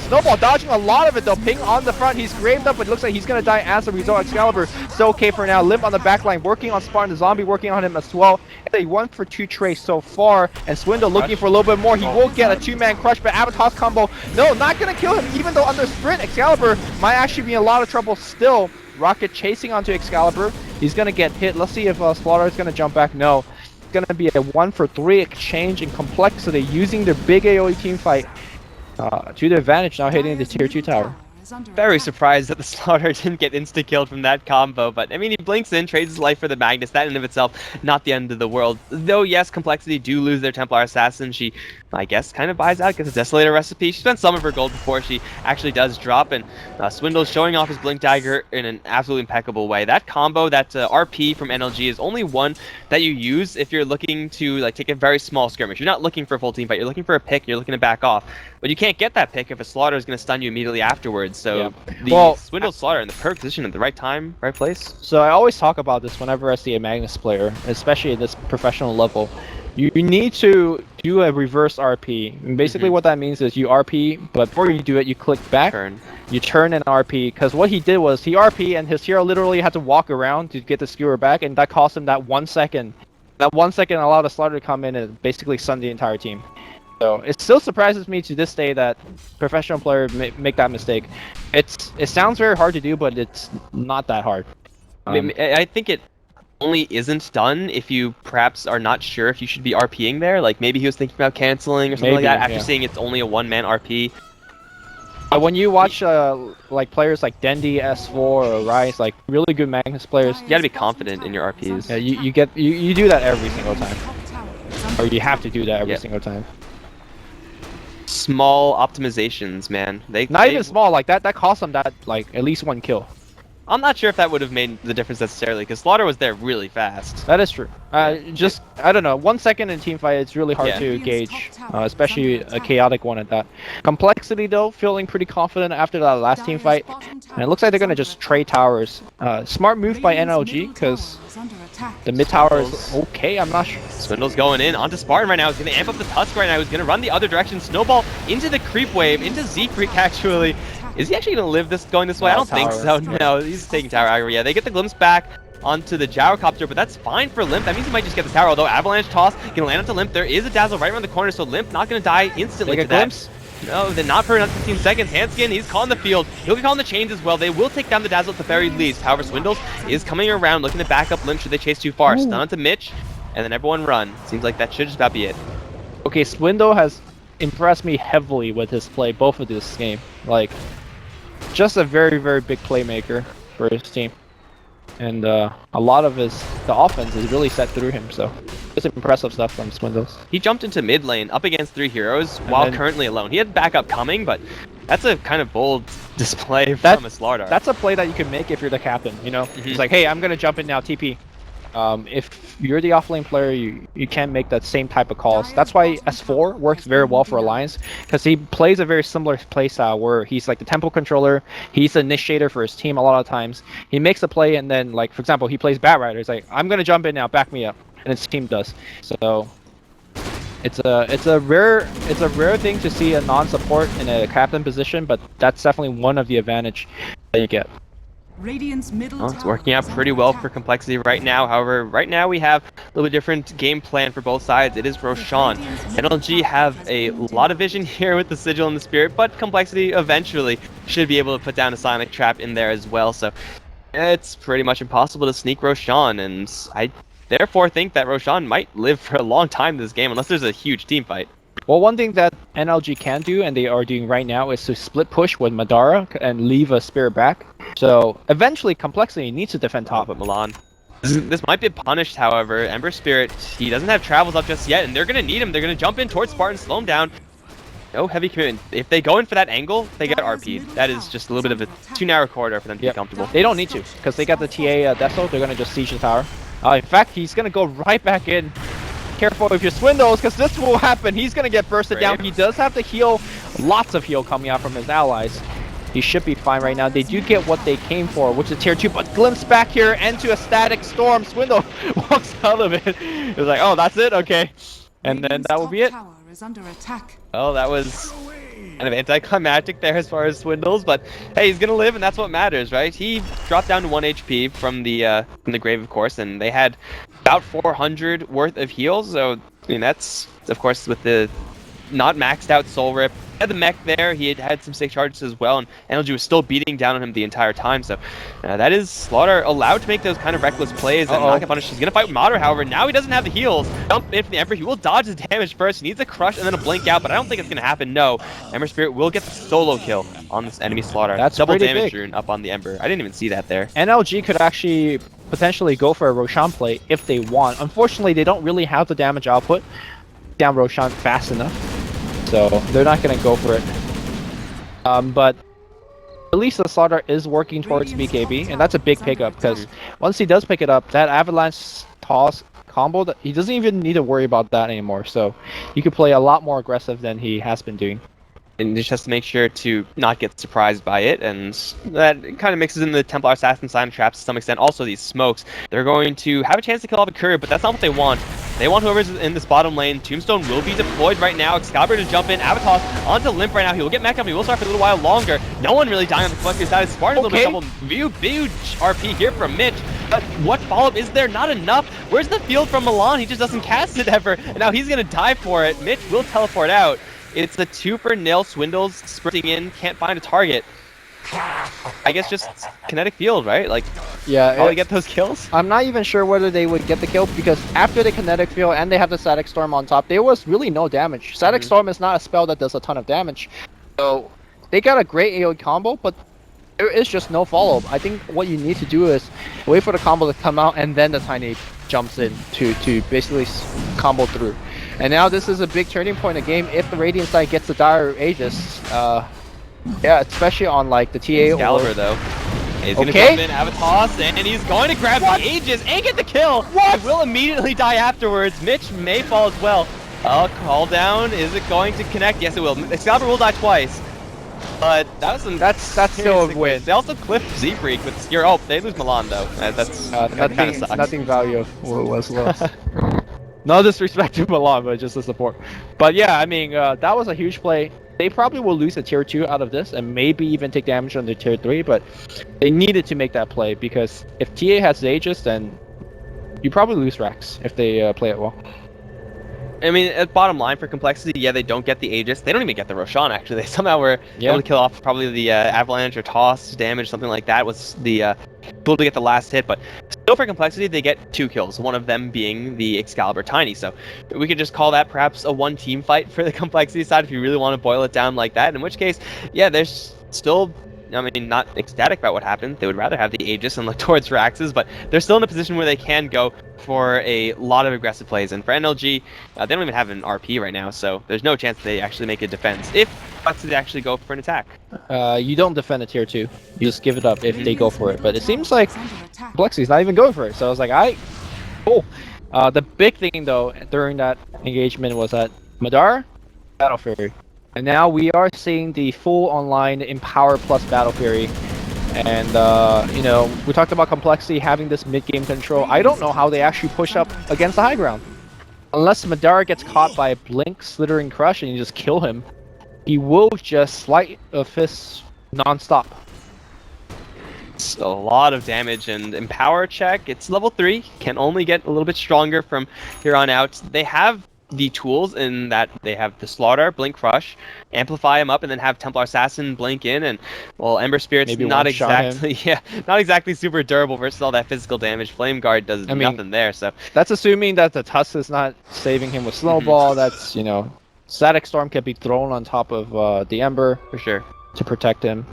Speaker 1: Snowball dodging a lot of it though. Ping on the front, he's graved up, but it looks like he's going to die as a result. Excalibur still okay for now. Limp on the back line, working on Spartan. The zombie working on him as well. A 1-for-2 trade so far, and Swindle looking for a little bit more. He will get a 2-man crush, but Avatar's combo, no, not going to kill him, even though under sprint, Excalibur might actually be in a lot of trouble still. Rocket chasing onto Excalibur. He's going to get hit. Let's see if Slaughter is going to jump back. No. It's going to be a 1-for-3 exchange in Complexity, using their big AoE team fight to their advantage, now hitting the tier 2 tower.
Speaker 2: Very surprised that the Slaughter didn't get insta-killed from that combo, but I mean, he blinks in, trades his life for the Magnus. That in of itself, not the end of the world. Though, yes, Complexity do lose their Templar Assassin. She, I guess, kind of buys out, gets a Desolator recipe. She spent some of her gold before she actually does drop, and Swindle's showing off his Blink Dagger in an absolutely impeccable way. That combo, that RP from NLG is only one that you use if you're looking to like take a very small skirmish. You're not looking for a full team fight, you're looking for a pick, you're looking to back off. But you can't get that pick if a Slaughter is going to stun you immediately afterwards. So the Swindle Slaughter in the perfect position at the right time, right place.
Speaker 1: So I always talk about this whenever I see a Magnus player, especially at this professional level. You need to do a reverse RP. And basically what that means is you RP, but before you do it, you click back, you turn and RP. Because what he did was he RP and his hero literally had to walk around to get the skewer back, and that cost him that 1 second. That 1 second allowed the Slaughter to come in and basically stun the entire team. So it still surprises me to this day that professional players make that mistake. It sounds very hard to do, but it's not that hard.
Speaker 2: I think it only isn't done if you perhaps are not sure if you should be RPing there. Like maybe he was thinking about canceling or something like that after seeing it's only a 1-man RP.
Speaker 1: When you watch like players like Dendi, S4, or Rise, like really good Magnus players,
Speaker 2: you gotta be confident in your RPs.
Speaker 1: Yeah, you do that every single time, or you have to do that every single time.
Speaker 2: small optimizations, man.
Speaker 1: Not even small, like that cost them that, like, at least 1 kill.
Speaker 2: I'm not sure if that would have made the difference necessarily, because Slaughter was there really fast.
Speaker 1: That is true. Just, I don't know, 1 second in team fight, it's really hard to gauge, especially a chaotic one at that. Complexity, though, feeling pretty confident after that last team fight. And it looks like they're going to just trade towers. Smart move by NLG, because the mid tower is okay, I'm not sure.
Speaker 2: Swindle's going in onto Spartan right now. He's going to amp up the Tusk right now. He's going to run the other direction. Snowball into the creep wave, into Z Creek, actually. Is he actually going to live this going this way? I don't think so. No, he's taking tower aggro. Yeah, they get the glimpse back onto the gyrocopter, but that's fine for Limp. That means he might just get the tower, although Avalanche toss can land onto Limp. There is a dazzle right around the corner, so Limp not going to die instantly to that. Glimpse? No, then not for another 15 seconds. Handskin, he's calling the field. He'll be calling the chains as well. They will take down the dazzle at the very least. However, Swindles is coming around, looking to back up Limp should they chase too far. Stun onto Mitch, and then everyone run. Seems like that should just about be it.
Speaker 1: Okay, Swindle has impressed me heavily with his play, both of this game. Like, just a very, very big playmaker for his team. And a lot of the offense is really set through him, so it's impressive stuff from Swindles.
Speaker 2: He jumped into mid lane up against 3 heroes while currently alone. He had backup coming, but that's a kind of bold display from a Slaughter.
Speaker 1: That's a play that you can make if you're the captain, you know? It's like, hey, I'm going to jump in now, TP. If you're the offlane player, you can't make that same type of calls. That's why S4 works very well for Alliance, because he plays a very similar playstyle where he's like the tempo controller, he's the initiator for his team a lot of times. He makes a play and then, like, for example, he plays Bat Rider. He's like, I'm gonna jump in now, back me up, and his team does. So it's a rare thing to see a non-support in a captain position, but that's definitely one of the advantage that you get.
Speaker 2: It's working out pretty well for Complexity right now. However, right now we have a little bit different game plan for both sides. It is Roshan. NLG have a lot of vision here with the Sigil and the Spirit, but Complexity eventually should be able to put down a Sonic Trap in there as well. So it's pretty much impossible to sneak Roshan, and I therefore think that Roshan might live for a long time in this game, unless there's a huge team fight.
Speaker 1: Well, one thing that NLG can do, and they are doing right now, is to split push with Madara and leave a Spirit back. So eventually, Complexity needs to defend top.
Speaker 2: But Milan, this might be punished, however. Ember Spirit, he doesn't have travels up just yet, and they're going to need him. They're going to jump in towards Spartan, slow him down. No heavy commitment. If they go in for that angle, they get RP'd. That is just a little bit of a too narrow corridor for them to be comfortable.
Speaker 1: They don't need to, because they got the TA Deso. They're going to just siege the tower. In fact, he's going to go right back in. Careful with your Swindles, because this will happen. He's going to get bursted down. He does have to heal. Lots of heal coming out from his allies. He should be fine right now. They do get what they came for, which is tier 2, but glimpse back here into a static storm. Swindle walks out of it. It's like, oh, that's it? Okay. And then that will be it.
Speaker 2: Oh, that was kind of anticlimactic there as far as Swindles, but hey, he's gonna live, and that's what matters, right? He dropped down to 1 HP from the grave, of course, and they had about 400 worth of heals. So I mean, that's of course with the not maxed out Soul Rip. He had the mech there. He had some sick charges as well, and NLG was still beating down on him the entire time. So that is Slaughter allowed to make those kind of reckless plays and not get punished. He's gonna fight with Mater, however. Now he doesn't have the heals. Jump in for the Emperor. He will dodge his damage first. He needs a crush and then a blink out, but I don't think it's gonna happen. No, Ember Spirit will get the solo kill on this enemy Slaughter.
Speaker 1: That's
Speaker 2: double damage
Speaker 1: big.
Speaker 2: rune up on the Ember. I didn't even see that there.
Speaker 1: NLG could actually potentially go for a Roshan play if they want. Unfortunately, they don't really have the damage output down Roshan fast enough, so they're not gonna go for it. But at least the Slaughter is working towards BKB, and that's a big pickup, because once he does pick it up, that Avalanche toss combo, he doesn't even need to worry about that anymore. So he could play a lot more aggressive than he has been doing.
Speaker 2: And just has to make sure to not get surprised by it, and that kind of mixes in the Templar Assassin Sonic Traps to some extent. Also, these smokes, they're going to have a chance to kill off a courier, but that's not what they want. They want whoever's in this bottom lane. Tombstone will be deployed right now. Excalibur to jump in. Avatos onto Limp right now. He will get mech up. He will start for a little while longer. No one really dying on the collector's side. Spartan a little bit trouble. Huge RP here from Mitch. But what follow-up is there? Not enough. Where's the field from Milan? He just doesn't cast it ever. And now he's going to die for it. Mitch will teleport out. It's a 2-for-0. Swindles sprinting in. Can't find a target. I guess just kinetic field, right? Like,
Speaker 1: yeah,
Speaker 2: how they get those kills?
Speaker 1: I'm not even sure whether they would get the kill, because after the kinetic field and they have the Static Storm on top, there was really no damage. Static Storm is not a spell that does a ton of damage. So they got a great AoE combo, but there is just no follow-up. I think what you need to do is wait for the combo to come out, and then the Tiny jumps in to basically combo through. And now this is a big turning point in the game if the Radiant side gets the dire Aegis. Yeah, especially on like the TA
Speaker 2: Excalibur
Speaker 1: or...
Speaker 2: though. He's gonna
Speaker 1: Okay.
Speaker 2: jump in, have a toss, and he's going to grab
Speaker 1: What?
Speaker 2: the Aegis and get the kill!
Speaker 1: What?
Speaker 2: He will immediately die afterwards. Mitch may fall as well. Call down. Is it going to connect? Yes, it will. Excalibur will die twice. But that was some
Speaker 1: That's still a win.
Speaker 2: They also clipped Z-Freak with Skier. Oh, they lose Milan though. That's kind of sucks.
Speaker 1: Nothing value of what was lost. No disrespect to Milan, but just the support. But yeah, I mean, that was a huge play. They probably will lose a tier 2 out of this and maybe even take damage on the tier 3, but they needed to make that play because if TA has the Aegis, then you probably lose Rax if they play it well.
Speaker 2: I mean, at bottom line for complexity, yeah, they don't get the Aegis. They don't even get the Roshan, actually. They somehow were able to kill off probably the Avalanche or Toss damage, something like that was the able to get the last hit. But still for complexity, they get 2 kills, one of them being the Excalibur Tiny. So we could just call that perhaps a 1-team fight for the complexity side if you really want to boil it down like that. In which case, yeah, there's still... I mean, not ecstatic about what happened. They would rather have the Aegis and look towards Rax's, but they're still in a position where they can go for a lot of aggressive plays. And for NLG, they don't even have an RP right now, so there's no chance they actually make a defense if they actually go for an attack.
Speaker 1: You don't defend a tier 2. You just give it up if they go for it. But it seems like Complexity's not even going for it. So I was like, cool. The big thing, though, during that engagement was that Madara, Battle Fury. And now we are seeing the full online Empower plus Battle Fury. And, you know, we talked about Complexity having this mid-game control. I don't know how they actually push up against the high ground. Unless Madara gets caught by a Blink, Slithering Crush, and you just kill him, he will just slight a fist non-stop.
Speaker 2: It's a lot of damage, and Empower check, it's level 3, can only get a little bit stronger from here on out. They have the tools in that they have the Slaughter, Blink Crush, amplify him up, and then have Templar Assassin blink in, and well, Ember Spirit's
Speaker 1: maybe
Speaker 2: not exactly not exactly super durable versus all that physical damage. Flame Guard does nothing there, so
Speaker 1: that's assuming that the Tusk is not saving him with Snowball. That's, you know, Static Storm can be thrown on top of the Ember
Speaker 2: for sure
Speaker 1: to protect him.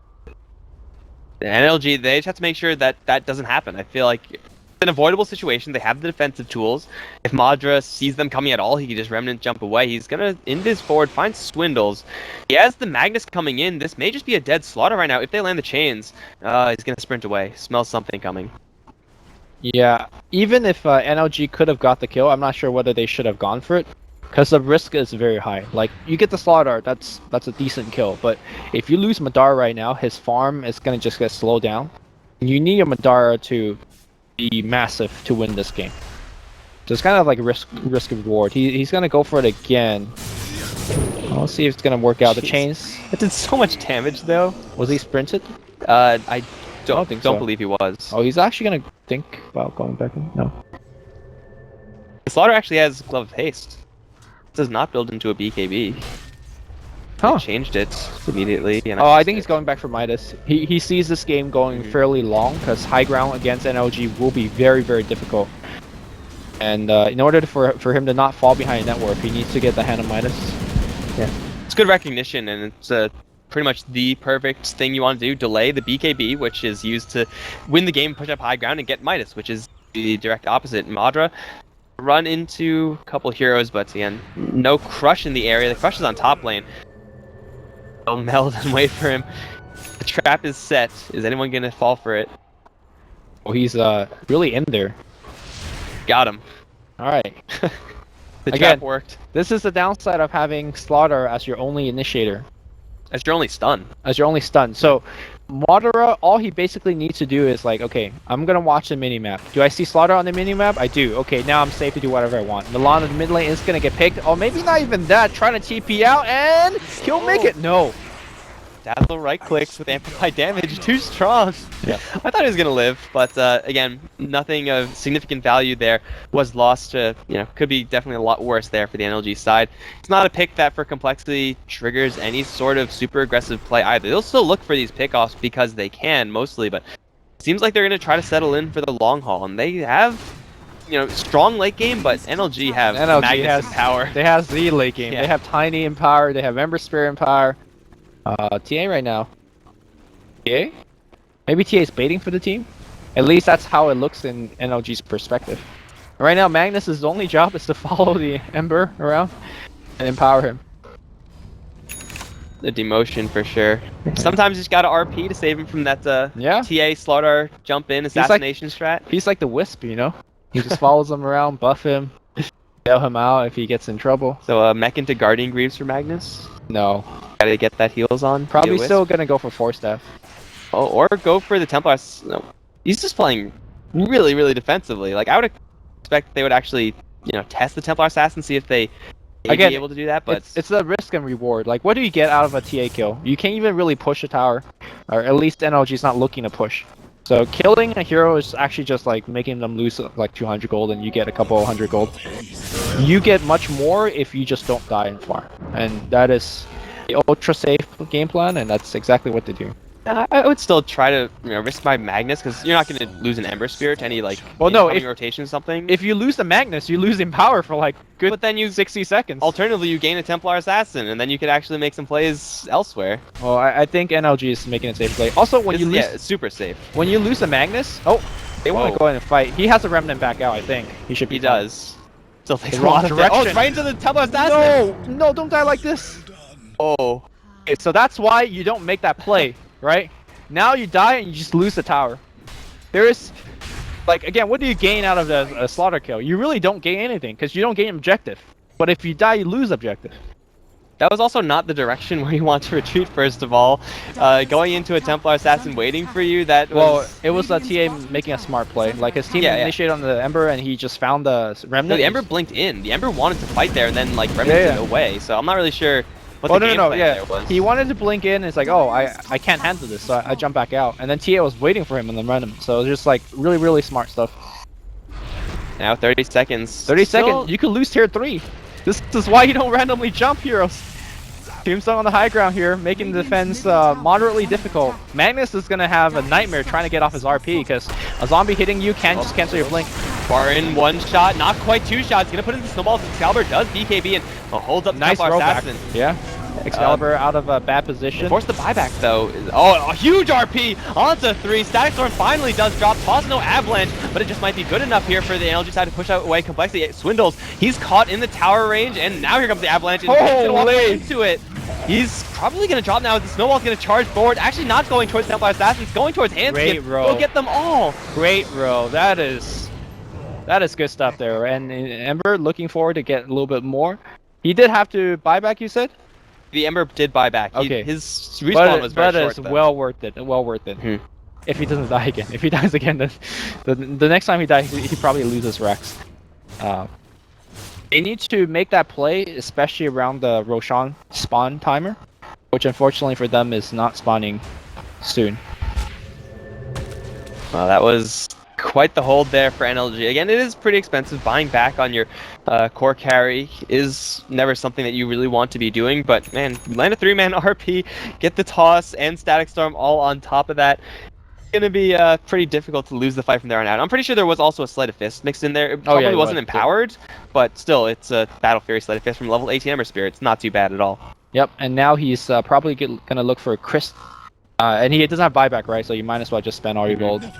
Speaker 2: The NLG, they just have to make sure that that doesn't happen. I feel like an avoidable situation. They have the defensive tools. If Madra sees them coming at all, he can just Remnant jump away. He's gonna invis forward, find Swindles. He has the Magnus coming in. This may just be a dead Slaughter right now. If they land the chains, he's gonna sprint away. Smells something coming.
Speaker 1: Yeah, even if NLG could have got the kill, I'm not sure whether they should have gone for it, because the risk is very high. Like, you get the Slaughter, that's a decent kill, but if you lose Madara right now, his farm is gonna just get slowed down. You need a Madara to be massive to win this game. So it's kind of like risk reward. He's gonna go for it again. Let's see if it's gonna work out. The chains.
Speaker 2: It did so much damage though.
Speaker 1: Was he sprinted?
Speaker 2: I don't
Speaker 1: so.
Speaker 2: believe he was.
Speaker 1: Oh, he's actually gonna think about going back in. No.
Speaker 2: Slaughter actually has Glove of Haste. It does not build into a BKB. They changed it immediately. And
Speaker 1: I think he's going back for Midas. He sees this game going fairly long because high ground against NLG will be very, very difficult. And in order for him to not fall behind Network, he needs to get the hand of Midas.
Speaker 2: Yeah, it's good recognition, and it's pretty much the perfect thing you want to do. Delay the BKB, which is used to win the game, push up high ground, and get Midas, which is the direct opposite. Madra run into a couple heroes, but again, no Crush in the area. The Crush is on top lane. They'll meld and wait for him. The trap is set. Is anyone gonna fall for it?
Speaker 1: Oh, he's really in there.
Speaker 2: Got him.
Speaker 1: Alright.
Speaker 2: The trap worked.
Speaker 1: This is the downside of having Slaughter as your only initiator.
Speaker 2: As your only stun.
Speaker 1: As your only stun. So, Madara, all he basically needs to do is like, okay, I'm gonna watch the minimap. Do I see Slaughter on the minimap? I do. Okay, now I'm safe to do whatever I want. Milan in the mid lane is gonna get picked. Oh, maybe not even that. Trying to TP out, and he'll make it. No.
Speaker 2: Dazzle right clicks with amplified damage. Too strong.
Speaker 1: Yeah.
Speaker 2: I thought he was gonna live, but again, nothing of significant value there was lost. Could be definitely a lot worse there for the NLG side. It's not a pick that for complexity triggers any sort of super aggressive play either. They'll still look for these pickoffs because they can mostly, but it seems like they're gonna try to settle in for the long haul, and they have, strong late game, but NLG have Magnus power.
Speaker 1: They have the late game.
Speaker 2: Yeah.
Speaker 1: They have Tiny in power. They have Ember Spirit in power. TA right now. TA? Maybe TA is baiting for the team? At least that's how it looks in NLG's perspective. Right now, Magnus's only job is to follow the Ember around and empower him.
Speaker 2: The demotion for sure. Sometimes you just gotta RP to save him from that
Speaker 1: Yeah.
Speaker 2: TA slaughter jump in assassination strat.
Speaker 1: He's like the Wisp, you know? He just follows him around, buff him, bail him out if he gets in trouble.
Speaker 2: So mech into Guardian Greaves for Magnus.
Speaker 1: No.
Speaker 2: Gotta get that heals on.
Speaker 1: Probably still gonna go for Force Staff.
Speaker 2: Oh, or go for the Templars. No. He's just playing really, really defensively. Like, I would expect they would actually, test the Templar Assassin, see if they may be able to do that, but
Speaker 1: it's a risk and reward. Like, what do you get out of a TA kill? You can't even really push a tower, or at least NLG's not looking to push. So killing a hero is actually just like making them lose like 200 gold, and you get a couple 100 gold. You get much more if you just don't die in farm, and that is the ultra safe game plan, and that's exactly what they do.
Speaker 2: I would still try to risk my Magnus, because you're not going to lose an Ember Spirit to any rotation or something.
Speaker 1: If you lose the Magnus, you lose in power for like good. But then you 60 seconds.
Speaker 2: Alternatively, you gain a Templar Assassin, and then you could actually make some plays elsewhere.
Speaker 1: Well, I think NLG is making a safe play. Also, when you lose,
Speaker 2: it's super safe.
Speaker 1: When you lose a Magnus, they want to go in and fight. He has a Remnant back out. I think he should be.
Speaker 2: He does. Still takes
Speaker 1: the
Speaker 2: a lot of
Speaker 1: direction.
Speaker 2: Oh, it's right into the Templar Assassin.
Speaker 1: No, don't die like this.
Speaker 2: Oh.
Speaker 1: Okay, so that's why you don't make that play. Right? Now you die and you just lose the tower. There is, like, again, what do you gain out of the slaughter kill? You really don't gain anything, because you don't gain objective. But if you die, you lose objective.
Speaker 2: That was also not the direction where you want to retreat, first of all. Going into a Templar Assassin waiting for you, that was...
Speaker 1: Well, it was a TA making a smart play. Like, his team initiated on the Ember, and he just found the Remnant.
Speaker 2: No, the Ember blinked in. The Ember wanted to fight there, and then, like, Remnant away. So I'm not really sure... He wanted to blink in, and it's like, I can't handle this, so I jump back out. And then TA was waiting for him and then run him. So it was just like really, really smart stuff. Now 30 seconds.
Speaker 1: 30 seconds, you could lose tier 3. This is why you don't randomly jump heroes. Tombstone on the high ground here, making the defense moderately difficult. Magnus is gonna have a nightmare trying to get off his RP, because a zombie hitting you can just cancel your blink.
Speaker 2: Far in, one shot, not quite two shots. Gonna put in the snowballs. Excalibur does BKB and holds up the
Speaker 1: nice
Speaker 2: Templar Assassin.
Speaker 1: Yeah. Excalibur out of a bad position.
Speaker 2: Force the buyback though. Oh, a huge RP onto 3. Static Storm finally does drop. Toss no avalanche, but it just might be good enough here for the NLG side to push away complexity. Swindles. He's caught in the tower range, and now here comes the avalanche. And he's gonna walk right into it. He's probably gonna drop now. The snowball's gonna charge forward. Actually, not going towards Templar Assassins, going towards Handskin. We'll get them all.
Speaker 1: Great row. That is good stuff there. And Ember looking forward to get a little bit more. He did have to buy back, you said?
Speaker 2: The Ember did buy back.
Speaker 1: Okay.
Speaker 2: His respawn was very short,
Speaker 1: it's well worth it. Well worth it. If he doesn't die again. If he dies again, then the next time he dies, he probably loses Rex. They need to make that play, especially around the Roshan spawn timer, which unfortunately for them is not spawning soon.
Speaker 2: Well, that was quite the hold there for NLG. Again, it is pretty expensive. Buying back on your core carry is never something that you really want to be doing, but man, land a 3-man RP, get the toss and Static Storm all on top of that. It's going to be pretty difficult to lose the fight from there on out. I'm pretty sure there was also a Sleight of Fist mixed in there. It probably wasn't empowered, but still, it's a Battle Fury Sleight of Fist from level 18 Ember Spirit. It's not too bad at all.
Speaker 1: Yep, and now he's probably going to look for a Chris. And he doesn't have buyback, right? So you might as well just spend all your gold.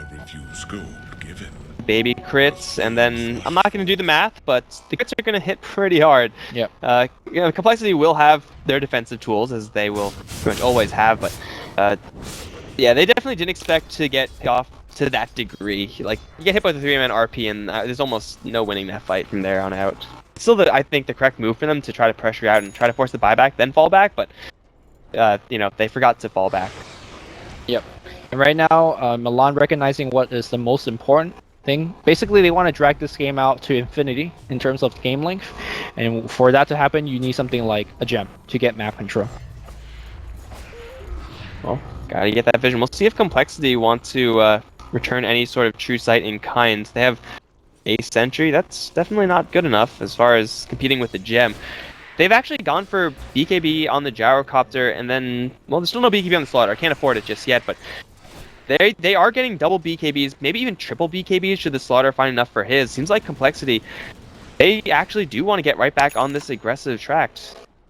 Speaker 2: Baby crits, and then I'm not going to do the math, but the crits are going to hit pretty hard.
Speaker 1: Yep.
Speaker 2: Complexity will have their defensive tools, as they will pretty much always have, but yeah, they definitely didn't expect to get off to that degree. Like, you get hit by the 3-man RP, and there's almost no winning that fight from there on out. Still, I think the correct move for them to try to pressure out and try to force the buyback, then fall back, but they forgot to fall back.
Speaker 1: Yep. And right now, Milan recognizing what is the most important thing. Basically, they want to drag this game out to infinity in terms of game length, and for that to happen, you need something like a gem to get map control.
Speaker 2: Well, gotta get that vision. We'll see if Complexity want to return any sort of true sight in kind. They have a sentry. That's definitely not good enough as far as competing with the gem. They've actually gone for BKB on the Gyrocopter, and then, well, there's still no BKB on the Slaughter. I can't afford it just yet, but they are getting double BKBs, maybe even triple BKBs should the Slaughter find enough for his. Seems like Complexity, they actually do want to get right back on this aggressive track.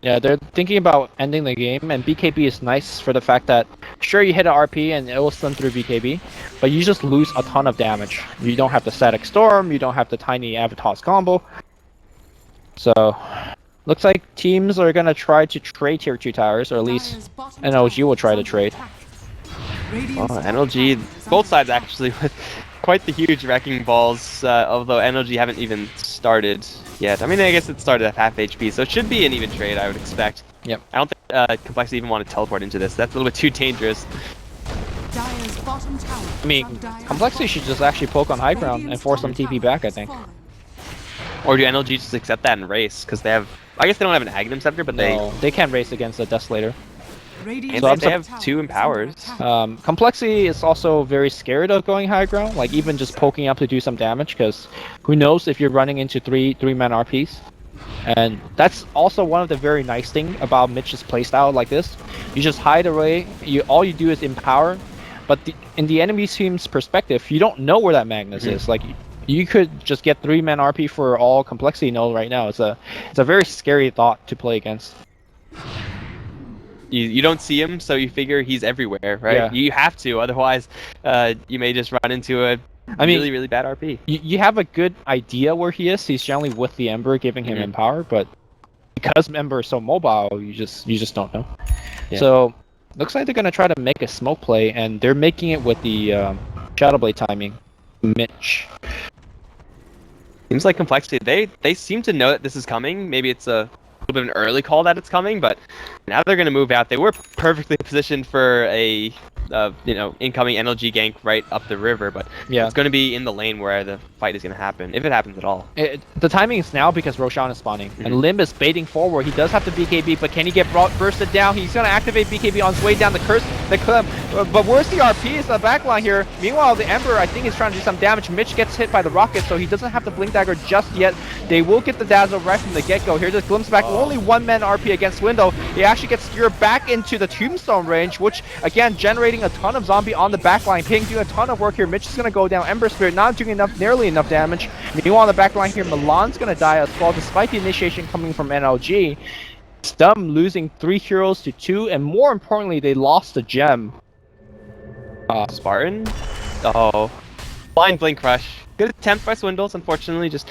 Speaker 1: Yeah, they're thinking about ending the game, and BKB is nice for the fact that Sure, you hit an RP and it will stun through BKB, but you just lose a ton of damage. You don't have the static storm, you don't have the tiny Avatar's combo. So, looks like teams are gonna try to trade tier 2 towers, or at least NLG will try to trade.
Speaker 2: Well, NLG, both sides actually with quite the huge wrecking balls, although NLG haven't even started yet. I mean, I guess it started at half HP, so it should be an even trade, I would expect.
Speaker 1: Yep.
Speaker 2: I don't think Complexity even want to teleport into this. That's a little bit too dangerous.
Speaker 1: I mean, Complexity should just actually poke on high ground and force some TP back, I think.
Speaker 2: Or do NLG just accept that and race? Because they have, I guess they don't have an Aghanim Scepter, but
Speaker 1: they can't race against the Desolator.
Speaker 2: And so they have 2 empowers.
Speaker 1: Complexity is also very scared of going high ground, like even just poking up to do some damage, because who knows if you're running into three-man RPs. And that's also one of the very nice thing about Mitch's playstyle like this. You just hide away, all you do is empower, but in the enemy team's perspective, you don't know where that Magnus is. Like, you could just get 3-man RP for all Complexity node right now. It's a very scary thought to play against.
Speaker 2: You don't see him, so you figure he's everywhere, right?
Speaker 1: Yeah.
Speaker 2: You have to, otherwise you may just run into a really, really bad RP.
Speaker 1: You have a good idea where he is. He's generally with the Ember, giving him empower, but because Ember is so mobile, you just don't know. Yeah. So, looks like they're gonna try to make a smoke play, and they're making it with the Shadow Blade timing. Mitch.
Speaker 2: Seems like Complexity, they seem to know that this is coming. Maybe it's a little bit of an early call that it's coming, but now they're going to move out. They were perfectly positioned for a incoming NLG gank right up the river, but yeah, it's going to be in the lane where the fight is going to happen, if it happens at all.
Speaker 1: The timing is now because Roshan is spawning, and Limb is baiting forward. He does have the BKB, but can he get bursted down? He's going to activate BKB on his way down the cliff. But where's the RP? It's the backline here. Meanwhile, the Ember, I think, is trying to do some damage. Mitch gets hit by the rocket, so he doesn't have the Blink Dagger just yet. They will get the Dazzle right from the get-go. Here, just glimpse back. Only 1-man RP against Window. He actually gets steered back into the Tombstone range, which, again, generating a ton of zombie on the backline. Ping doing a ton of work here. Mitch is going to go down. Ember Spirit not doing nearly enough damage. Meanwhile, on the backline here, Milan's going to die as well, despite the initiation coming from NLG. Stum losing 3 heroes to 2, and more importantly, they lost a gem.
Speaker 2: Spartan? Oh. Blind Blink Crush. Good attempt by Swindles, unfortunately. Just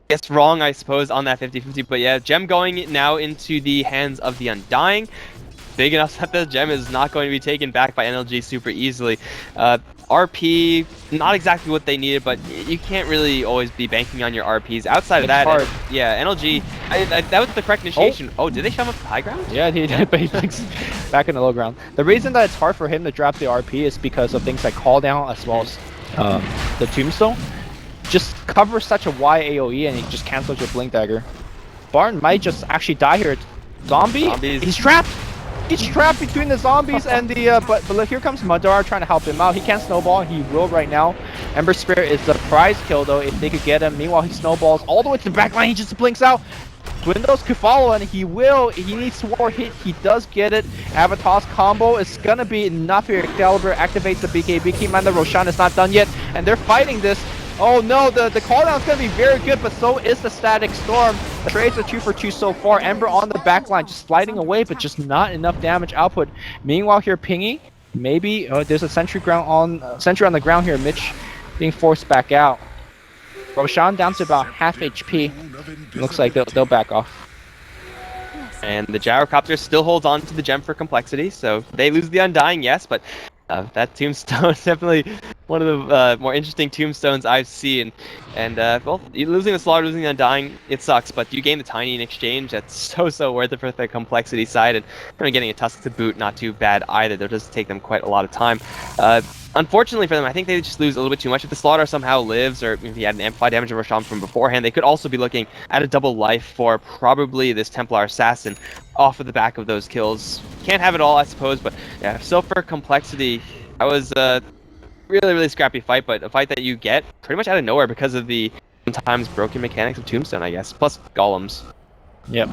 Speaker 2: guessed wrong, I suppose, on that 50-50. But yeah, gem going now into the hands of the Undying. Big enough that the gem is not going to be taken back by NLG super easily. RP, not exactly what they needed, but you can't really always be banking on your RPs. Outside of that, yeah, NLG, that was the correct initiation. Oh, did they shove up the high ground?
Speaker 1: Yeah, he did, but he clicks back in the low ground. The reason that it's hard for him to drop the RP is because of things like call down as well as the Tombstone. Just cover such a wide AoE and he just cancels your Blink Dagger. Barn might just actually die here. Zombies. He's trapped! He's trapped between the zombies and the, but look, here comes Madar trying to help him out. He can't snowball, he will right now. Ember Spirit is the prize kill though, if they could get him. Meanwhile, he snowballs all the way to the back line, he just blinks out. Windows could follow and he needs one more hit, he does get it. Avatar's combo is gonna be enough here. Excalibur activates the BKB. Keep in mind that Roshan is not done yet, and they're fighting this. Oh no, the cooldown is going to be very good, but so is the Static Storm. The trades are 2 for 2 so far. Ember on the back line, just sliding away, but just not enough damage output. Meanwhile here, Pingy, maybe, there's a sentry on the ground here. Mitch being forced back out. Roshan down to about half HP. Looks like they'll back off.
Speaker 2: And the Gyrocopter still holds on to the gem for Complexity, so they lose the Undying, yes, but that tombstone is definitely one of the more interesting tombstones I've seen. And, well, losing the Slaughter, losing the Undying, it sucks, but you gain the Tiny in exchange. That's so worth it for the Complexity side. And kind of getting a Tusk to boot, not too bad either. They'll just take them quite a lot of time. Unfortunately for them, I think they just lose a little bit too much. If the Slaughter somehow lives, or if he had an amplified damage of Roshan from beforehand, they could also be looking at a double life for probably this Templar Assassin off of the back of those kills. Can't have it all, I suppose, but yeah, so for Complexity, that was a really scrappy fight, but a fight that you get pretty much out of nowhere because of the sometimes broken mechanics of Tombstone, I guess, plus golems.
Speaker 1: Yep.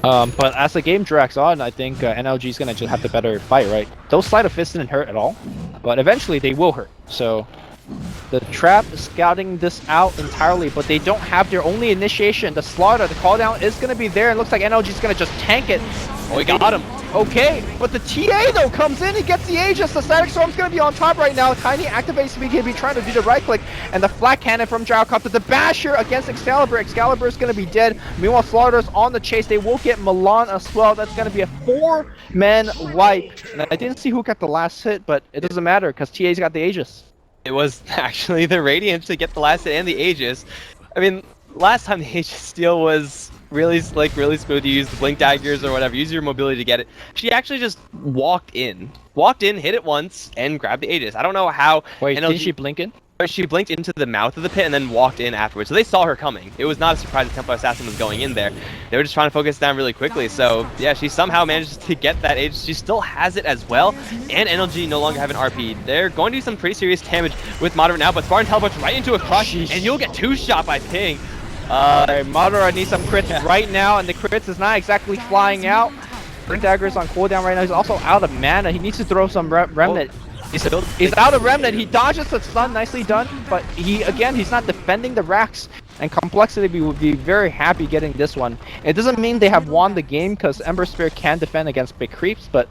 Speaker 1: But as the game drags on, I think NLG is going to just have the better fight, right? Those Sleight of Fist didn't hurt at all, but eventually they will hurt. So the Trap is scouting this out entirely, but they don't have their only initiation. The Slaughter, the call down is going to be there. It looks like NLG is going to just tank it.
Speaker 2: Oh, he got him.
Speaker 1: Okay, but the TA though comes in, he gets the Aegis, the Static Storm's gonna be on top right now. Tiny activates, we can be trying to do the right click, and the flat cannon from Gyrocopter, the Basher against Excalibur. Excalibur is gonna be dead. Meanwhile, Slaughter's on the chase. They will get Milan as well. That's gonna be a 4-man wipe. And I didn't see who got the last hit, but it doesn't matter because TA's got the Aegis.
Speaker 2: It was actually the Radiant to get the last hit and the Aegis. I mean, last time the Aegis steal was really slick, really smooth. You use the blink daggers or whatever, use your mobility to get it. She actually just walked in, hit it once, and grabbed the Aegis. I don't know how.
Speaker 1: Wait,
Speaker 2: NLG...
Speaker 1: didn't she blink in?
Speaker 2: She blinked into the mouth of the pit and then walked in afterwards. So they saw her coming. It was not a surprise that Templar Assassin was going in there. They were just trying to focus down really quickly. So yeah, she somehow manages to get that Aegis. She still has it as well. And NLG no longer have an RP. They're going to do some pretty serious damage with Moderate now, but Spartan teleports right into a crush, and you'll get 2-shot by Ping.
Speaker 1: Madara needs some crits right now, and the crits is not exactly flying out. Blink Dagger's on cooldown right now. He's also out of mana. He needs to throw some remnant. He's out of remnant. He dodges the stun, nicely done. But he's not defending the racks. And Complexity would be very happy getting this one. It doesn't mean they have won the game because Ember Spirit can defend against big creeps, but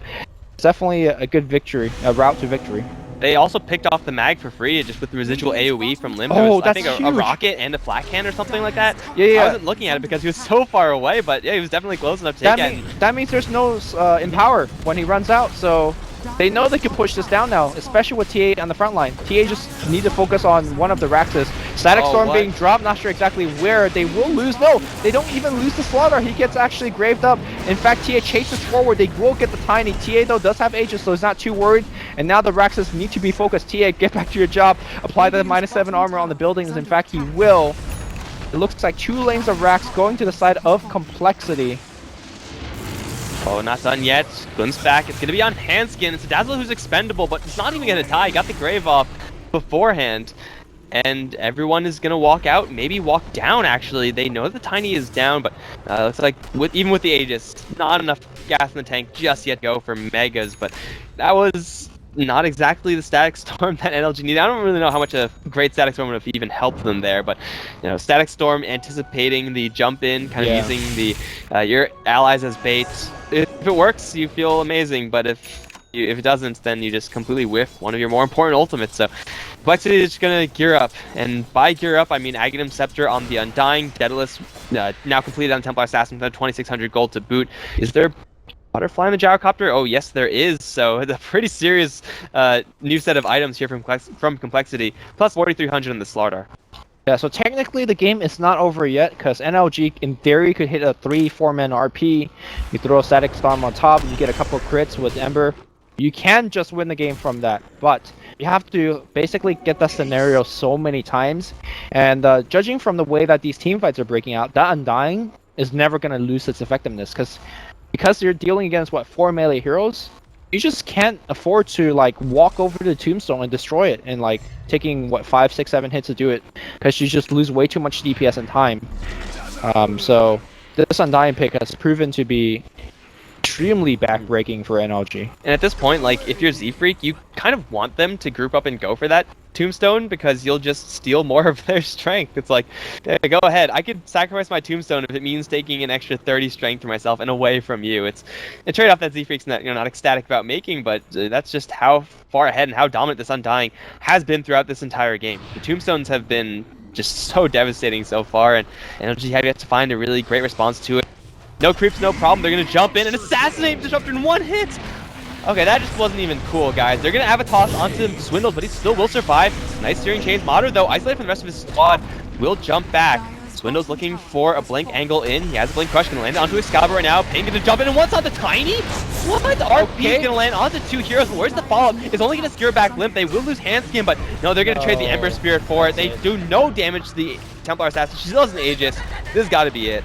Speaker 1: it's definitely a good victory, a route to victory.
Speaker 2: They also picked off the mag for free just with the residual AoE from Limb.
Speaker 1: Oh,
Speaker 2: I think
Speaker 1: that's
Speaker 2: a rocket and a flat can or something like that.
Speaker 1: Yeah.
Speaker 2: I wasn't looking at it because he was so far away, but yeah, he was definitely close enough to take it.
Speaker 1: That means there's no empower when he runs out, so they know they can push this down now, especially with TA on the front line. TA just need to focus on one of the Raxes. Static Storm being dropped, not sure exactly where. They will lose. No, they don't even lose the Slaughter. He gets actually graved up. In fact, TA chases forward. They will get the Tiny. TA, though, does have Aegis, so he's not too worried. And now the Raxes need to be focused. TA, get back to your job. Apply the -7 armor on the buildings. In fact, he will. It looks like 2 lanes of Rax going to the side of Complexity.
Speaker 2: Oh, not done yet. Glimpse back. It's going to be on Handskin. It's a Dazzler who's expendable, but it's not even going to die. He got the Grave off beforehand. And everyone is going to walk out, maybe walk down, actually. They know the Tiny is down, but looks like even with the Aegis, not enough gas in the tank just yet to go for Megas. But that was not exactly the Static Storm that NLG needed. I don't really know how much a great Static Storm would have even helped them there, but you know, Static Storm anticipating the jump in, kind of using the your allies as bait. If it works, you feel amazing, but if it doesn't, then you just completely whiff one of your more important ultimates. So Complexity is just gonna gear up, and by gear up I mean Aghanim Scepter on the Undying, Daedalus now completed on Templar Assassin with 2,600 gold to boot. Is there Butterfly in the Gyrocopter? Oh yes, there is. So it's a pretty serious new set of items here from Complexity, plus 4,300 in the Slaughter.
Speaker 1: Yeah, so technically the game is not over yet because NLG in theory could hit a 3-4-man RP. You throw a Static Storm on top, and you get a couple of crits with Ember. You can just win the game from that, but you have to basically get that scenario so many times. And judging from the way that these team fights are breaking out, that Undying is never going to lose its effectiveness because you're dealing against 4 melee heroes. You just can't afford to like walk over to the Tombstone and destroy it and like taking 5, 6, 7 hits to do it, because you just lose way too much DPS and time. So this Undying pick has proven to be extremely backbreaking for NLG.
Speaker 2: And at this point, like, if you're Z-Freak, you kind of want them to group up and go for that Tombstone, because you'll just steal more of their strength. It's like, yeah, go ahead. I could sacrifice my Tombstone if it means taking an extra 30 strength for myself and away from you. It's a trade-off that Z-Freak's not ecstatic about making, but that's just how far ahead and how dominant this Undying has been throughout this entire game. The Tombstones have been just so devastating so far, and NLG have yet to find a really great response to it. No creeps, no problem. They're going to jump in and assassinate Disruptor in 1 hit. Okay, that just wasn't even cool, guys. They're going to have a toss onto Swindles, but he still will survive. Nice steering chains. Mater, though, isolated from the rest of his squad, will jump back. Swindles looking for a blink angle in. He has a blink crush. Going to land onto Excalibur right now. Pain going to jump in, and once on the Tiny? What? The RP is going to land onto 2 heroes. But where's the follow-up? It's only going to secure back Limp. They will lose Handskin, but no, they're going to trade the Ember Spirit for it. They do no damage to the Templar Assassin. She still has an Aegis. This has got to be it.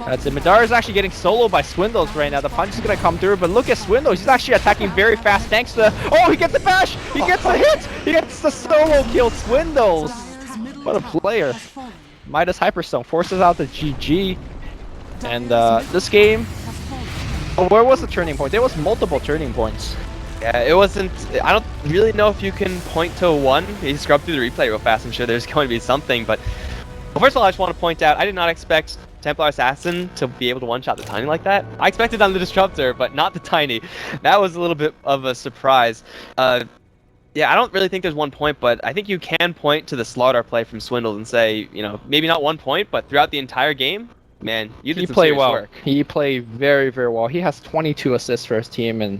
Speaker 1: That's it. Madara is actually getting soloed by Swindles right now. The punch is going to come through, but look at Swindles. He's actually attacking very fast thanks to... Oh, he gets the bash! He gets the hit! He gets the solo kill. Swindles! What a player. Midas Hyperstone forces out the GG. And this game... Oh, where was the turning point? There was multiple turning points.
Speaker 2: Yeah, it wasn't... I don't really know if you can point to one. You scrub through the replay real fast. I'm sure there's going to be something, but... Well, first of all, I just want to point out, I did not expect Templar Assassin to be able to one-shot the Tiny like that. I expected on the Disruptor, but not the Tiny. That was a little bit of a surprise. Yeah, I don't really think there's 1 point, but I think you can point to the Slaughter play from Swindled and say, you know, maybe not 1 point, but throughout the entire game, man, you did some serious work.
Speaker 1: He played very, very well. He has 22 assists for his team, and